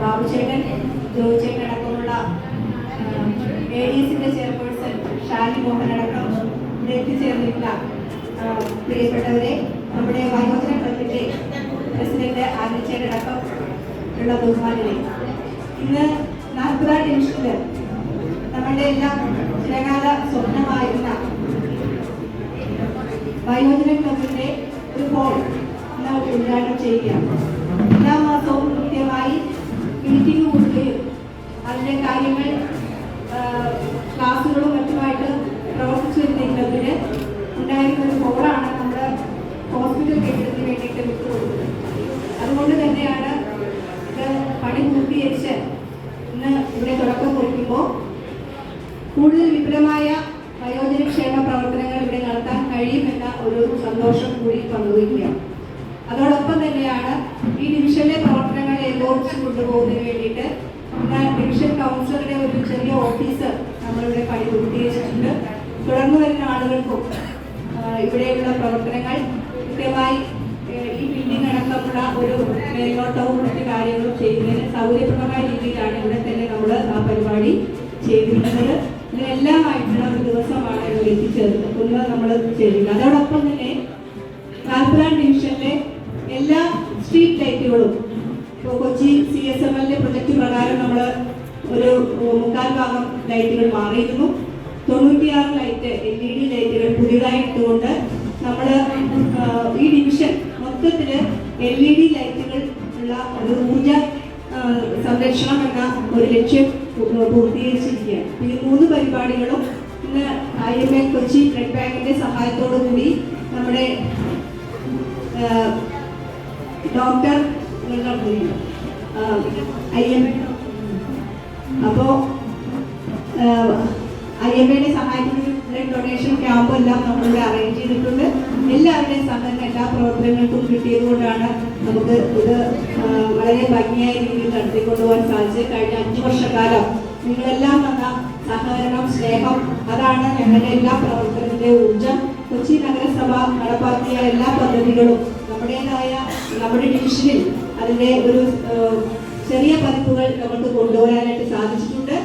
ബാബുചേട്ടൻ, ജോയിച്ചേട്ടൻ അടക്കമുള്ള ADS-ന്റെ ചെയർപേഴ്സൺ ഷാലി മോഹൻ അടക്കം ഇവിടെ എത്തിച്ചേർന്നിട്ടുള്ള പ്രിയപ്പെട്ടവരെ, നമ്മുടെ വയോജന ക്ലബിന്റെ പ്രസിഡന്റ് ആനച്ചേട്ടൻ അടക്കം ഉള്ള ബഹുമാനികളെ, ഇന്ന് 40ാം ഡിവിഷനിൽ നമ്മുടെ എല്ലാം ചിരകാല സ്വപ്നമായിരുന്ന വയോജന ക്ലബിന്റെ ഒരു ഹോൾ ഇന്ന് ഉദ്ഘാടനം ചെയ്യുകയാണ്. എല്ലാ മാസവും കൃത്യമായി മീറ്റിംഗ് കൂടുകയും അതിൻ്റെ കാര്യങ്ങൾ ക്ലാസ്സുകളും മറ്റുമായിട്ട് പ്രവർത്തിച്ചു വരുന്ന ക്ലബിന് ഉണ്ടായിരുന്ന ഒരു ഹോളാണ് നമ്മുടെ ഹോസ്പിറ്റൽ കെട്ടിടത്തിന് വേണ്ടിയിട്ട് വിട്ടുകൊടുക്കുന്നത്. അതുകൊണ്ട് തന്നെയാണ് ഇത് പണി പൂർത്തീകരിച്ച് ഇന്ന് ഇവിടെ തുടക്കം കുറിക്കുമ്പോൾ കൂടുതൽ വിപുലമായ വയോജനക്ഷേമ പ്രവർത്തനങ്ങൾ ഇവിടെ നടത്താൻ കഴിയുമെന്ന ഒരു സന്തോഷം കൂടി പങ്കുവയ്ക്കുകയാണ്. അതോടൊപ്പം തന്നെയാണ് ഈ ഡിവിഷനിലെ പ്രവർത്തനങ്ങൾ ഏകോപിച്ച് കൊണ്ടുപോകുന്നതിന് വേണ്ടിയിട്ട് ഡിവിഷൻ കൗൺസിലറുടെ ഒരു ചെറിയ ഓഫീസ് നമ്മളിവിടെ പണി പൂർത്തീകരിച്ചിട്ടുണ്ട്. തുടർന്ന് വരുന്ന ആളുകൾക്കും ഇവിടെയുള്ള പ്രവർത്തനങ്ങൾ കൃത്യമായി ഈ ബിൽഡിംഗ് അടക്കമുള്ള ഒരു മേൽനോട്ടവും മറ്റു കാര്യങ്ങളും ചെയ്യുന്നതിന് സൗകര്യപ്രദമായ രീതിയിലാണ് ഇവിടെ തന്നെ നമ്മൾ ആ പരിപാടി ചെയ്തിരിക്കുന്നത്. ഇതിനെല്ലാമായിട്ടുള്ള ഒരു ദിവസമാണ് ഇവിടെ എത്തിച്ചേർന്ന് നമ്മൾ ചെയ്യുന്നത്. അതോടൊപ്പം തന്നെ 40ാം ഡിവിഷനിലെ എല്ലാ സ്ട്രീറ്റ് ലൈറ്റുകളും ഇപ്പോൾ കൊച്ചി CSML പ്രൊജക്ട് പ്രകാരം നമ്മൾ ഒരു 3/4 ഭാഗം ലൈറ്റുകൾ മാറിയിരുന്നു. 96 ലൈറ്റ് LED ലൈറ്റുകൾ പുതിയതായി ഇട്ടുകൊണ്ട് നമ്മൾ ഈ ഡിവിഷൻ മൊത്തത്തിൽ LED ലൈറ്റുകൾ ഉള്ള ഒരു ഊർജ സംരക്ഷണം എന്ന ഒരു ലക്ഷ്യം പൂർത്തീകരിച്ചിരിക്കുകയാണ്. ഈ 3 പരിപാടികളും ഇന്ന് IMA കൊച്ചി ബ്ലഡ് ബാങ്കിന്റെ സഹായത്തോടു കൂടി നമ്മുടെ ഡോക്ടർ അപ്പോൾ IMAയുടെ സഹായത്തോടു ബ്ലഡ് ഡൊണേഷൻ ക്യാമ്പ് എല്ലാം നമ്മളിവിടെ അറേഞ്ച് ചെയ്തിട്ടുണ്ട്. എല്ലാവരുടെയും സഹകരണം എല്ലാ പ്രവർത്തനങ്ങൾക്കും കിട്ടിയതുകൊണ്ടാണ് നമുക്ക് ഇത് വളരെ ഭംഗിയായ രീതിയിൽ നടത്തിക്കൊണ്ടുപോകാൻ സാധിച്ചത്. കഴിഞ്ഞ 5 വർഷക്കാലം നിങ്ങളെല്ലാം തന്ന സഹകരണം, സ്നേഹം, അതാണ് ഞങ്ങളുടെ എല്ലാ പ്രവർത്തനത്തിൻ്റെ ഊർജം. കൊച്ചി നഗരസഭ നടപ്പാക്കിയ എല്ലാ പദ്ധതികളും നമ്മുടെ ഡിവിഷനിൽ അതിൻ്റെ ഒരു ചെറിയ പതിപ്പുകൾ നമുക്ക് കൊണ്ടുവരാനായിട്ട് സാധിച്ചിട്ടുണ്ട്.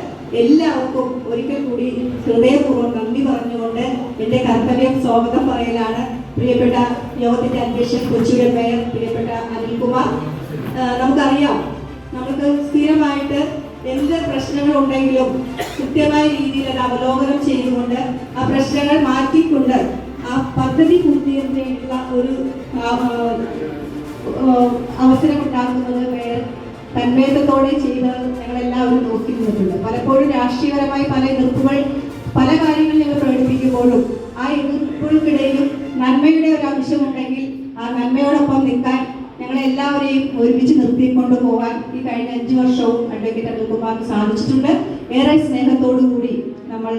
എല്ലാവർക്കും ഒരിക്കൽ കൂടി ഹൃദയപൂർവ്വം നന്ദി പറഞ്ഞുകൊണ്ട് എൻ്റെ കർത്തവ്യം സ്വാഗതം പറയലാണ്. പ്രിയപ്പെട്ട യോഗത്തിൻ്റെ അധ്യക്ഷൻ, കൊച്ചിയുടെ മേയർ പ്രിയപ്പെട്ട അനിൽകുമാർ, നമുക്കറിയാം നമുക്ക് സ്ഥിരമായിട്ട് എന്ത് പ്രശ്നങ്ങളുണ്ടെങ്കിലും കൃത്യമായ രീതിയിൽ അത് അവലോകനം ചെയ്തുകൊണ്ട് ആ പ്രശ്നങ്ങൾ മാറ്റിക്കൊണ്ട് ആ പദ്ധതി പൂർത്തീകരിക്കാനുള്ള ഒരു അവസരം ഉണ്ടാക്കുന്നത് മേയർ തന്മയത്തോടെ ചെയ്ത് ഞങ്ങളെല്ലാവരും നോക്കി നിന്നിട്ടുണ്ട്. പലപ്പോഴും രാഷ്ട്രീയപരമായി പല എതിർപ്പുകൾ പല കാര്യങ്ങൾ ഞങ്ങൾ പ്രകടിപ്പിക്കുമ്പോഴും ആ എതിർപ്പുകൾക്കിടയിലും നന്മയുടെ ഒരു അംശമുണ്ടെങ്കിൽ ആ നന്മയോടൊപ്പം നിൽക്കാൻ ഞങ്ങളെല്ലാവരെയും ഒരുമിച്ച് നിർത്തിക്കൊണ്ടു പോകാൻ ഈ കഴിഞ്ഞ 5 വർഷവും അഡ്വക്കേറ്റ് അനിൽകുമാറിന് സാധിച്ചിട്ടുണ്ട്. ഏറെ സ്നേഹത്തോടു കൂടി നമ്മൾ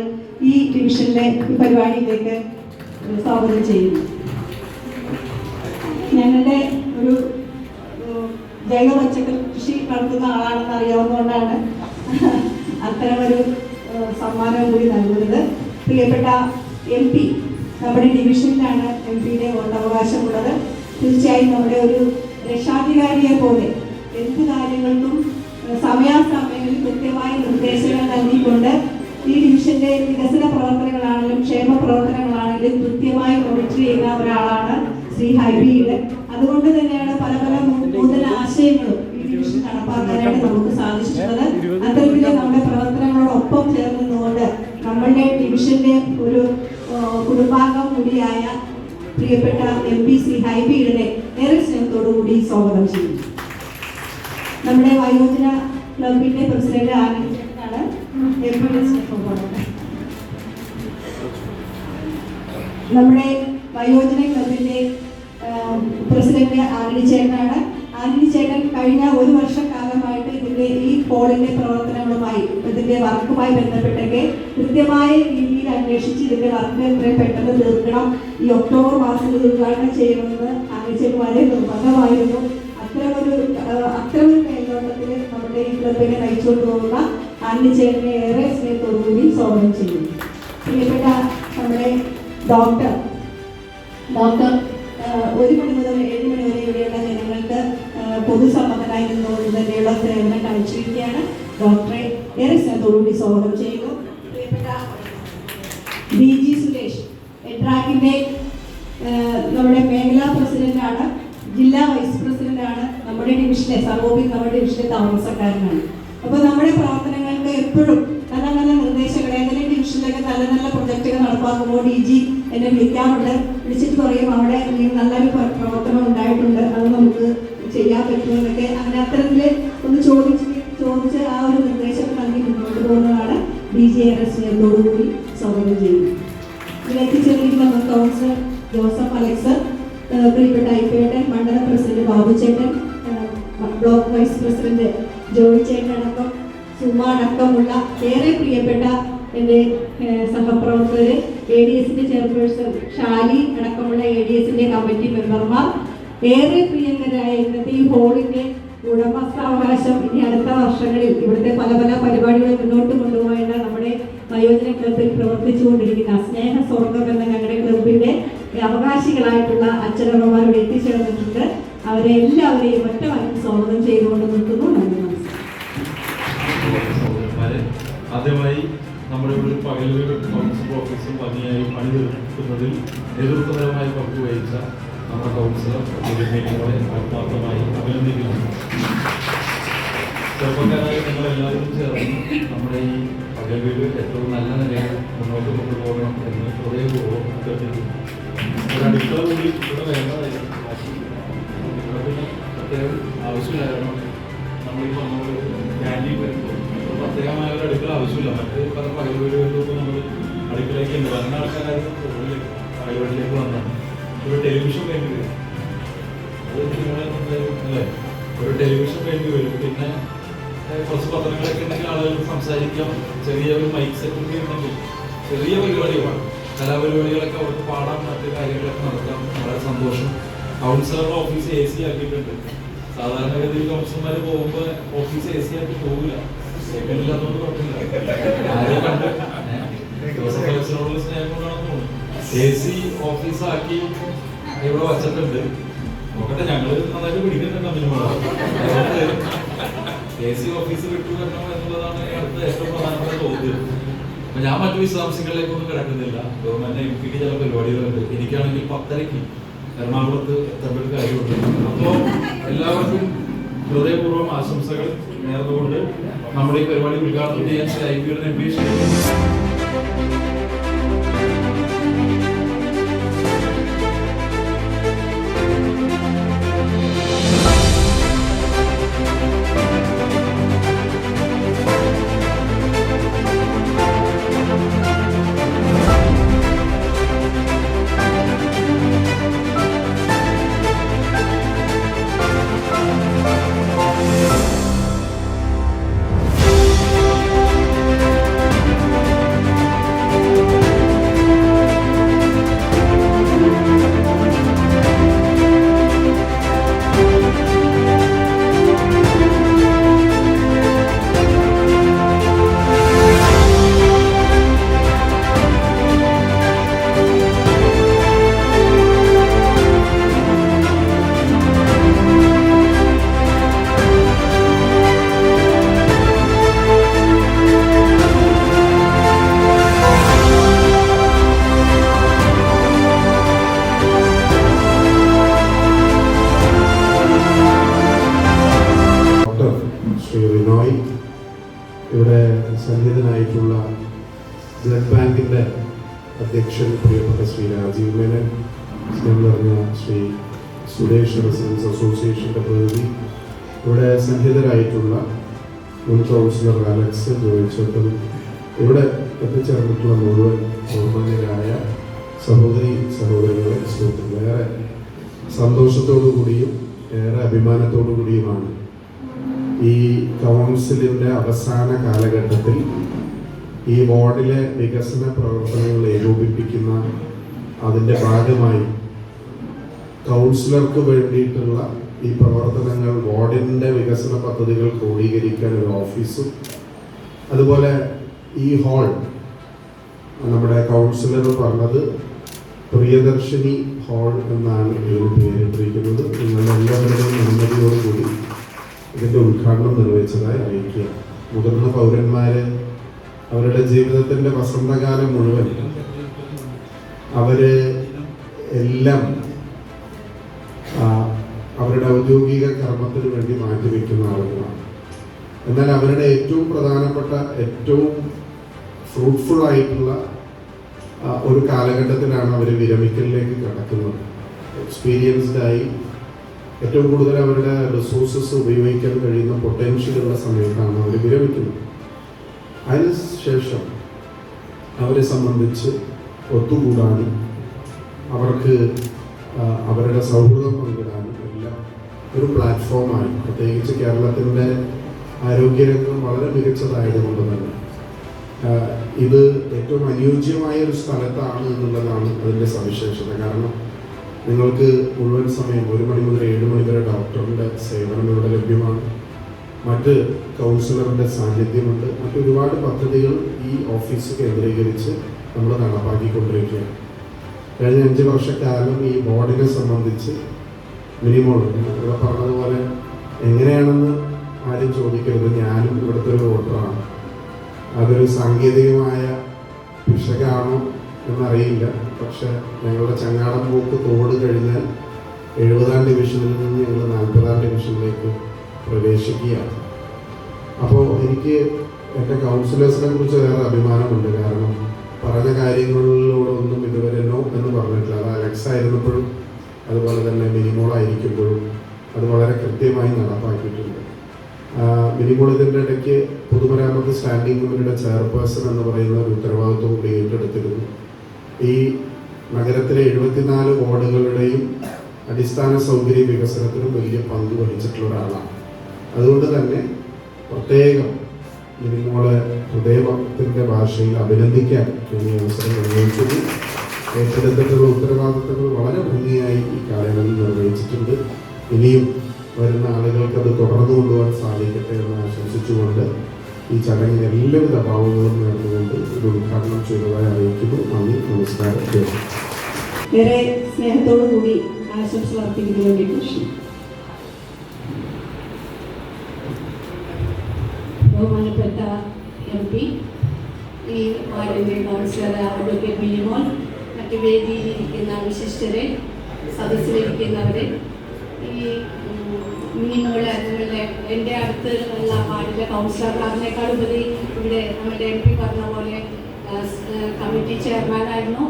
ഈ ഡിവിഷനിലെ ഈ പരിപാടിയിലേക്ക് സ്വാഗതം ചെയ്യുന്നു. ഞങ്ങളുടെ ഒരു ജൈവ പച്ചക്കറി കൃഷി നടത്തുന്ന ആളാണെന്ന് അറിയാവുന്നതുകൊണ്ടാണ് അത്തരമൊരു സമ്മാനം കൂടി നൽകുന്നത്. പ്രിയപ്പെട്ട MP, നമ്മുടെ ഡിവിഷനിലാണ് MP-യുടെ വോട്ടവകാശമുള്ളത്. തീർച്ചയായും നമ്മുടെ ഒരു രക്ഷാധികാരിയെ പോലെ എന്ത് കാര്യങ്ങൾക്കും സമയാസമയങ്ങളിൽ കൃത്യമായ നിർദ്ദേശങ്ങൾ നൽകിക്കൊണ്ട് ഈ ഡിവിഷന്റെ വികസന പ്രവർത്തനങ്ങളാണെങ്കിലും ക്ഷേമ പ്രവർത്തനങ്ങളാണെങ്കിലും കൃത്യമായി മോണിറ്റർ ചെയ്യുന്ന ഒരാളാണ് ശ്രീ ഹൈബിയുടെ. അതുകൊണ്ട് തന്നെയാണ് പല നൂതന ആശയങ്ങളും ഈ ഡിവിഷൻ നടപ്പാക്കാനായിട്ട് നമുക്ക് സാധിച്ചിട്ടുള്ളത്. അത്തരത്തിലെ നമ്മുടെ പ്രവർത്തനങ്ങളോടൊപ്പം ചേർന്ന് നിന്നുകൊണ്ട് നമ്മളുടെ ഡിവിഷന്റെ ഒരു കുടുംബാംഗം കൂടിയായ പ്രിയപ്പെട്ട MP ശ്രീ ഹൈബിയുടെ ഏറെ സ്നേഹത്തോടു കൂടി സ്വാഗതം ചെയ്യുന്നു. നമ്മുടെ വയോജന ക്ലബിന്റെ പ്രസിഡന്റ് ആനന്ദാണ്. നമ്മുടെ വയോജന ക്ലബിന്റെ പ്രസിഡന്റ് ആന്റണി ചേട്ടനാണ്. ആന്റണി ചേട്ടൻ കഴിഞ്ഞ 1 വർഷക്കാലമായിട്ട് ഇതിന്റെ ഈ ഹോളിന്റെ പ്രവർത്തനങ്ങളുമായി ഇതിന്റെ വർക്കുമായി ബന്ധപ്പെട്ടൊക്കെ കൃത്യമായ രീതിയിൽ അന്വേഷിച്ച് ഇതിന്റെ വർക്ക് എത്രയും പെട്ടെന്ന് തീർക്കണം, ഈ ഒക്ടോബർ മാസത്തിൽ ഉദ്ഘാടനം ചെയ്യണമെന്ന് ആന്റണി ചേട്ടൻ വളരെ നിർബന്ധമായിരുന്നു. അത്തരമൊരു മേൽനോട്ടത്തിൽ നമ്മുടെ ഈ ക്ലബിനെ നയിച്ചുകൊണ്ട് പോകുന്ന ആന്റണി ചേട്ടനെ ഏറെ സ്നേഹത്തോടു കൂടി സ്വാഗതം ചെയ്യുന്നു. പ്രിയപ്പെട്ട നമ്മുടെ ഡോക്ടർ 1 മണി മുതൽ 7 മണി വരെ ഇവിടെയുള്ള ജനങ്ങൾക്ക് പൊതുസമ്മതനായി നിന്നുകൊണ്ട് തന്നെയുള്ള സേവനം കാഴ്ചവെക്കുകയാണ്. ഡോക്ടറെ ഏറെ സ്നേഹത്തോടുകൂടി സ്വാഗതം ചെയ്യുന്നു. പ്രിയപ്പെട്ട BG സുരേഷ്, എട്രാക്കിന്റെ നമ്മുടെ മേഖലാ പ്രസിഡന്റാണ്, ജില്ലാ വൈസ് പ്രസിഡന്റാണ്, നമ്മുടെ ഡിവിഷനിലെ സർവോപരി നമ്മുടെ ഡിവിഷനിലെ താമസക്കാരനാണ്. അപ്പോൾ നമ്മുടെ പ്രവർത്തനങ്ങൾക്ക് എപ്പോഴും നല്ല നല്ല നിർദ്ദേശങ്ങൾ, ഏതെങ്കിലും ഡിവിഷനിലൊക്കെ നല്ല പ്രൊജക്റ്റുകൾ നടപ്പാക്കുമ്പോൾ DG എന്നെ വിളിക്കാറുണ്ട്. വിളിച്ചിട്ട് പറയും അവിടെ നല്ലൊരു പ്രവർത്തനം ഉണ്ടായിട്ടുണ്ട്, അത് നമുക്ക് ചെയ്യാൻ പറ്റുമെന്നൊക്കെ. അങ്ങനെ അത്തരത്തിൽ ഒന്ന് ചോദിച്ച് ആ ഒരു നിർദ്ദേശം നൽകി മുന്നോട്ട് പോകുന്നതാണ്. DG ഏറെ സ്നേഹത്തോടുകൂടി സ്വാഗതം ചെയ്യുന്നു. ഇതിൽ എത്തിച്ചേർന്നിരിക്കുന്ന കൗൺസിലർ ജോസഫ് അലക്സ്, പ്രിയപ്പെട്ട ഐപ്പേട്ടൻ, മണ്ഡലം പ്രസിഡന്റ് ബാബു ചേട്ടൻ, ബ്ലോക്ക് വൈസ് പ്രസിഡന്റ് ജോയി ചേട്ടൻ അടക്കം സുമ അടക്കമുള്ള ഏറെ പ്രിയപ്പെട്ട എൻ്റെ സഹപ്രവർത്തകർ, ADS-ന്റെ ചെയർപേഴ്സൺ ഷാലി അടക്കമുള്ള ADS-ന്റെ കമ്മിറ്റി മെമ്പർമാർ, ഏറെ പ്രിയങ്കരായ ഇന്നത്തെ ഈ ഹോളിന്റെ ഉടമസ്ഥാവകാശം ഇനി അടുത്ത വർഷങ്ങളിൽ ഇവിടുത്തെ പല പരിപാടികൾ മുന്നോട്ട് കൊണ്ടുപോകേണ്ട നമ്മുടെ വയോജന ക്ലബിൽ പ്രവർത്തിച്ചുകൊണ്ടിരിക്കുന്ന സ്നേഹ സ്വർഗം എന്ന ഞങ്ങളുടെ ക്ലബിന്റെ അവകാശികളായിട്ടുള്ള അച്ഛനമ്മമാരോട് എത്തിച്ചേർന്നിട്ടുണ്ട്. അവരെ എല്ലാവരെയും ഒറ്റവാക്കി സ്വാഗതം ചെയ്തുകൊണ്ട് നിർത്തുന്നു. നന്ദി, നമസ്കാരം. ആദ്യമായി നമ്മുടെ ഇവിടെ പകലൂർ കൗൺസിൽ ഓഫീസും ഭംഗിയായി പണി തീർക്കുന്നതിൽ നേതൃത്വപരമായി പങ്കുവഹിച്ച നമ്മുടെ കൗൺസിലർ നിങ്ങളെ ആത്മാർത്ഥമായി അഭിനന്ദിക്കുന്നു. ചെറുപ്പക്കാരായ നിങ്ങളെല്ലാവരും ചേർന്ന് നമ്മുടെ ഈ പകലൂർ ഏറ്റവും നല്ല നിലയിൽ മുന്നോട്ട് കൊണ്ടുപോകണം എന്ന് ഹൃദയപൂർവ്വം അഭ്യർത്ഥിക്കുന്നു. ഒരു അടുക്കള കൂടി ഇവിടെ വേണ്ടതായിരുന്നു. പ്രത്യേകം ആവശ്യമില്ലായിരുന്നു. നമ്മളീ പറഞ്ഞ ക്യാൻറ്റീൻ വരുമ്പോൾ പ്രത്യേകമായ ഒരു അടുക്കള ആവശ്യമില്ല. മറ്റ് പല പകൽവീടുകളിലൊക്കെ നമ്മൾ അടുക്കളയ്ക്ക് ഉണ്ട്. വരുന്ന ആൾക്കാരായിരുന്നു കൂടുതലേക്ക് പകൽവീട്ടിലേക്ക് വന്നത്. ഒരു ടെലിവിഷൻ വേണ്ടി വരും, അത് അല്ലേ, ഒരു ടെലിവിഷൻ വേണ്ടി വരും. പിന്നെ കുറച്ച് പത്രങ്ങളൊക്കെ ഉണ്ടെങ്കിൽ ആളുകൾക്ക് സംസാരിക്കാം. ചെറിയ ഒരു മൈക്ക് സെറ്റ് ഉണ്ടെങ്കിൽ ചെറിയ പരിപാടികളാണ്. കലാപരിപാടികളൊക്കെ അവർക്ക് പാടാൻ മറ്റു കാര്യങ്ങളൊക്കെ നടത്താം. വളരെ സന്തോഷം. കൗൺസിലറുടെ ഓഫീസ് AC ആക്കിയിട്ടുണ്ട്. സാധാരണഗതിയിൽ കൗൺസിലർമാർ പോകുമ്പോൾ ഓഫീസ് AC ആക്കി പോകില്ല. സെക്കൻഡില്ലാത്തതുകൊണ്ട് കുഴപ്പമില്ല. ആരെയും കണ്ട് ജോസഫ് അലക്സിനോടുള്ള സ്നേഹം കൊണ്ടാണെന്ന് തോന്നുന്നു. AC ഓഫീസാക്കി ഇവിടെ വച്ചിട്ടുണ്ട്. നോക്കട്ടെ, ഞങ്ങൾ നന്നായിട്ട് പിടിക്കുന്നുണ്ട് മിനിമം. AC ഓഫീസ് വിട്ടു വരണം എന്നുള്ളതാണ് അടുത്ത ഏറ്റവും പ്രധാനപ്പെട്ട ചോദ്യം. അപ്പൊ ഞാൻ മറ്റു വിശദാംശങ്ങളിലേക്കൊന്നും കിടക്കുന്നില്ല. ഗവൺമെന്റ് MP ക്ക് ചില പരിപാടികളുണ്ട്. എനിക്കാണെങ്കിൽ 10:30 എറണാകുളത്ത് എത്തേണ്ട ഒരു കാര്യമുണ്ട്. അപ്പോൾ എല്ലാവർക്കും ഹൃദയപൂർവ്വം ആശംസകൾ നേർന്നുകൊണ്ട് നമ്മുടെ ഈ പരിപാടി ഉദ്ഘാടനം ചെയ്യാൻ IB യുടെ MP ഇവിടെ സന്നിഹിതനായിട്ടുള്ള ബ്ലഡ് ബാങ്കിൻ്റെ അധ്യക്ഷൻ പ്രിയപ്പെട്ട ശ്രീ രാജീവ് മേനൻ, സ്നേഹം നിറഞ്ഞ ശ്രീ സുരേഷ് റെസിഡൻസ് അസോസിയേഷൻ്റെ പ്രതിനിധി, ഇവിടെ സന്നിഹിതരായിട്ടുള്ള മുൻ കൗൺസിലർ അലക്സ് ജോയിച്ചോട്ടും, ഇവിടെ എത്തിച്ചേർന്നിട്ടുള്ള മുഴുവൻ ബഹുമാന്യരായ സഹോദരികളെ സുഹൃത്തുക്കളെ, ഏറെ സന്തോഷത്തോടു കൂടിയും ഏറെ അഭിമാനത്തോടു കൂടിയുമാണ് ഈ കൗൺസിലിൻ്റെ അവസാന കാലഘട്ടത്തിൽ ഈ വാർഡിലെ വികസന പ്രവർത്തനങ്ങൾ ഏകോപിപ്പിക്കുന്ന അതിൻ്റെ ഭാഗമായി കൗൺസിലർക്ക് വേണ്ടിയിട്ടുള്ള ഈ പ്രവർത്തനങ്ങൾ, വാർഡിൻ്റെ വികസന പദ്ധതികൾ ക്രോഡീകരിക്കാൻ ഒരു ഓഫീസും, അതുപോലെ ഈ ഹാൾ നമ്മുടെ കൗൺസിലർ പറഞ്ഞത് പ്രിയദർശിനി ഹാൾ എന്നാണ് ഇതിന് പേരിട്ടിരിക്കുന്നത്. നിങ്ങളെല്ലാവരുടെയും അനുമതിയോടുകൂടി ഇതിൻ്റെ ഉദ്ഘാടനം നിർവഹിച്ചതായി അറിയിക്കുക. മുതിർന്ന പൗരന്മാര് അവരുടെ ജീവിതത്തിൻ്റെ വസന്തകാലം മുഴുവൻ അവര് എല്ലാം അവരുടെ ഔദ്യോഗിക കർമ്മത്തിന് വേണ്ടി മാറ്റിവെക്കുന്ന ആളുകളാണ്. എന്നാൽ അവരുടെ ഏറ്റവും പ്രധാനപ്പെട്ട, ഏറ്റവും ഫ്രൂട്ട്ഫുൾ ആയിട്ടുള്ള ഒരു കാലഘട്ടത്തിലാണ് അവർ വിരമിക്കലിലേക്ക് കടക്കുന്നത്. എക്സ്പീരിയൻസ്ഡായി ഏറ്റവും കൂടുതൽ അവരുടെ റിസോഴ്സസ് ഉപയോഗിക്കാൻ കഴിയുന്ന പൊട്ടൻഷ്യലുള്ള സമയത്താണ് അവർ വിരമിക്കുന്നത്. അതിനുശേഷം അവരെ സംബന്ധിച്ച് ഒത്തുകൂടാനും അവർക്ക് അവരുടെ സൗഹൃദം പങ്കിടാനും എല്ലാം ഒരു പ്ലാറ്റ്ഫോമായി, പ്രത്യേകിച്ച് കേരളത്തിൻ്റെ ആരോഗ്യരംഗം വളരെ മികച്ചതായതുകൊണ്ട് തന്നെ ഇത് ഏറ്റവും അനുയോജ്യമായ ഒരു സ്ഥലത്താണ് എന്നുള്ളതാണ് അതിൻ്റെ സവിശേഷത. കാരണം നിങ്ങൾക്ക് മുഴുവൻ സമയം 1 മണി മുതൽ 7 മണി വരെ ഡോക്ടറിൻ്റെ സേവനം ഇവിടെ ലഭ്യമാണ്. മറ്റ് കൗൺസിലറിൻ്റെ സാന്നിധ്യമുണ്ട്. മറ്റൊരുപാട് പദ്ധതികൾ ഈ ഓഫീസ് കേന്ദ്രീകരിച്ച് നമ്മൾ നടപ്പാക്കിക്കൊണ്ടിരിക്കുകയാണ്. കഴിഞ്ഞ 5 വർഷക്കാലം ഈ ബോർഡിനെ സംബന്ധിച്ച് മിനിമോൾ ഇവിടെ പറഞ്ഞതുപോലെ എങ്ങനെയാണെന്ന് ആരും ചോദിക്കരുത്. ഞാനും ഇവിടുത്തെ ഒരു വോട്ടറാണ്. അതൊരു സാങ്കേതികമായ പിശകാണോ എന്നറിയില്ല. പക്ഷെ ഞങ്ങളുടെ ചങ്ങാടംപോക്ക് തോട് കഴിഞ്ഞാൽ 70ാം ഡിവിഷനിൽ നിന്ന് ഞങ്ങൾ 40ാം ഡിവിഷനിലേക്ക് പ്രവേശിക്കുകയാണ്. അപ്പോൾ എനിക്ക് എൻ്റെ കൗൺസിലേഴ്സിനെ കുറിച്ച് വേറെ അഭിമാനമുണ്ട്. കാരണം പറഞ്ഞ കാര്യങ്ങളിലൂടൊന്നും ഇതുവരെ നോ എന്ന് പറഞ്ഞിട്ടില്ല. അത് അലക്സ് ആയിരുന്നപ്പോഴും അതുപോലെ തന്നെ മിനിമോളായിരിക്കുമ്പോഴും അത് വളരെ കൃത്യമായി നടപ്പാക്കിയിട്ടുണ്ട്. മിനിമോൾ ഇതിൻ്റെ ഇടയ്ക്ക് പൊതുമരാമത്ത് സ്റ്റാൻഡിംഗ് കമ്മിറ്റിയുടെ ചെയർപേഴ്സൺ എന്ന് പറയുന്ന ഒരു ഉത്തരവാദിത്വം കൂടി ഏറ്റെടുത്തിരുന്നു. ഈ നഗരത്തിലെ 74 വാർഡുകളുടെയും അടിസ്ഥാന സൗകര്യ വികസനത്തിനും വലിയ പങ്ക് വഹിച്ചിട്ടുള്ള ഒരാളാണ്. അതുകൊണ്ട് തന്നെ പ്രത്യേകം നിങ്ങളെ ഹൃദയത്തിൻ്റെ ഭാഷയിൽ അഭിനന്ദിക്കാൻ ഈ അവസരം നിർവഹിച്ചത്. ഏറ്റെടുത്തിട്ടുള്ള ഉത്തരവാദിത്തങ്ങൾ വളരെ ഭംഗിയായി ഈ കാലയളവിൽ നിർവഹിച്ചിട്ടുണ്ട്. ഇനിയും വരുന്ന ആളുകൾക്ക് അത് തുടർന്നു കൊണ്ടുപോകാൻ സാധിക്കട്ടെ എന്ന് ആശംസിച്ചുകൊണ്ട് ഈ ചടങ്ങിന് എല്ലാവിധ അഭാവങ്ങളും നേർന്നുകൊണ്ട് ഇത് ഉദ്ഘാടനം ചെയ്തതായി അറിയിക്കുന്നു. നന്ദി, നമസ്കാരം. ഏറെ സ്നേഹത്തോടു കൂടി ആശംസ അർപ്പിക്കുന്നതിന് വേണ്ടി ബഹുമാനപ്പെട്ട MP, ഈ വാർഡിൻ്റെ കൗൺസിലർ അഡ്വക്കേറ്റ് മിനിമോൻ, മറ്റു വേദിയിലിരിക്കുന്ന വിശിഷ്ടരെ, സദസ്സിലിരിക്കുന്നവരെ, ഈ മിനിമോള് നിങ്ങളുടെ എൻ്റെ അടുത്ത് ഉള്ള വാർഡിലെ കൗൺസിലർ അതിനേക്കാളുപരി ഇവിടെ നമ്മുടെ MP പറഞ്ഞ പോലെ കമ്മിറ്റി ചെയർമാനായിരുന്നു,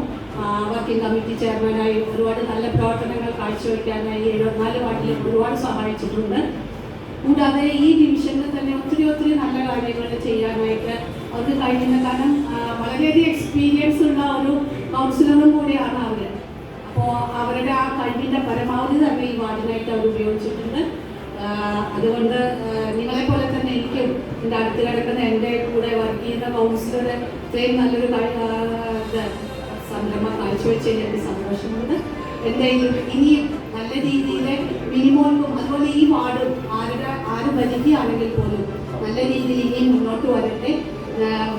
വർക്കിംഗ് കമ്മിറ്റി ചെയർമാനായി ഒരുപാട് നല്ല പ്രവർത്തനങ്ങൾ കാഴ്ചവെക്കാനായി 74 വാർഡിൽ ഒരുപാട് സഹായിച്ചിട്ടുണ്ട്. കൂടാതെ ഈ ഡിവിഷനിൽ തന്നെ ഒത്തിരി നല്ല കാര്യങ്ങൾ ചെയ്യാനായിട്ട് അവർക്ക് കഴിയുന്ന, കാരണം വളരെയധികം എക്സ്പീരിയൻസ് ഉള്ള ഒരു കൗൺസിലറും കൂടിയാണ് അവർ. അപ്പോൾ അവരുടെ ആ കഴിവിൻ്റെ പരമാവധി തന്നെ ഈ വാർഡിനായിട്ട് അവർ ഉപയോഗിച്ചിട്ടുണ്ട്. അതുകൊണ്ട് നിങ്ങളെ പോലെ തന്നെ എനിക്കും എൻ്റെ അടുത്ത് കിടക്കുന്ന എൻ്റെ കൂടെ വർക്ക് ചെയ്യുന്ന കൗൺസിലർ ഇത്രയും നല്ലൊരു സംരംഭം കാഴ്ചവെച്ചതിൽ എനിക്ക് സന്തോഷമുണ്ട്. എന്തായാലും ഇനിയും നല്ല രീതിയിൽ മിനിമോൾക്കും അതുപോലെ ഈ വാർഡും ആര് ഭരിക്കുകയാണെങ്കിൽ പോലും നല്ല രീതിയിൽ ഇനിയും മുന്നോട്ട് വരട്ടെ.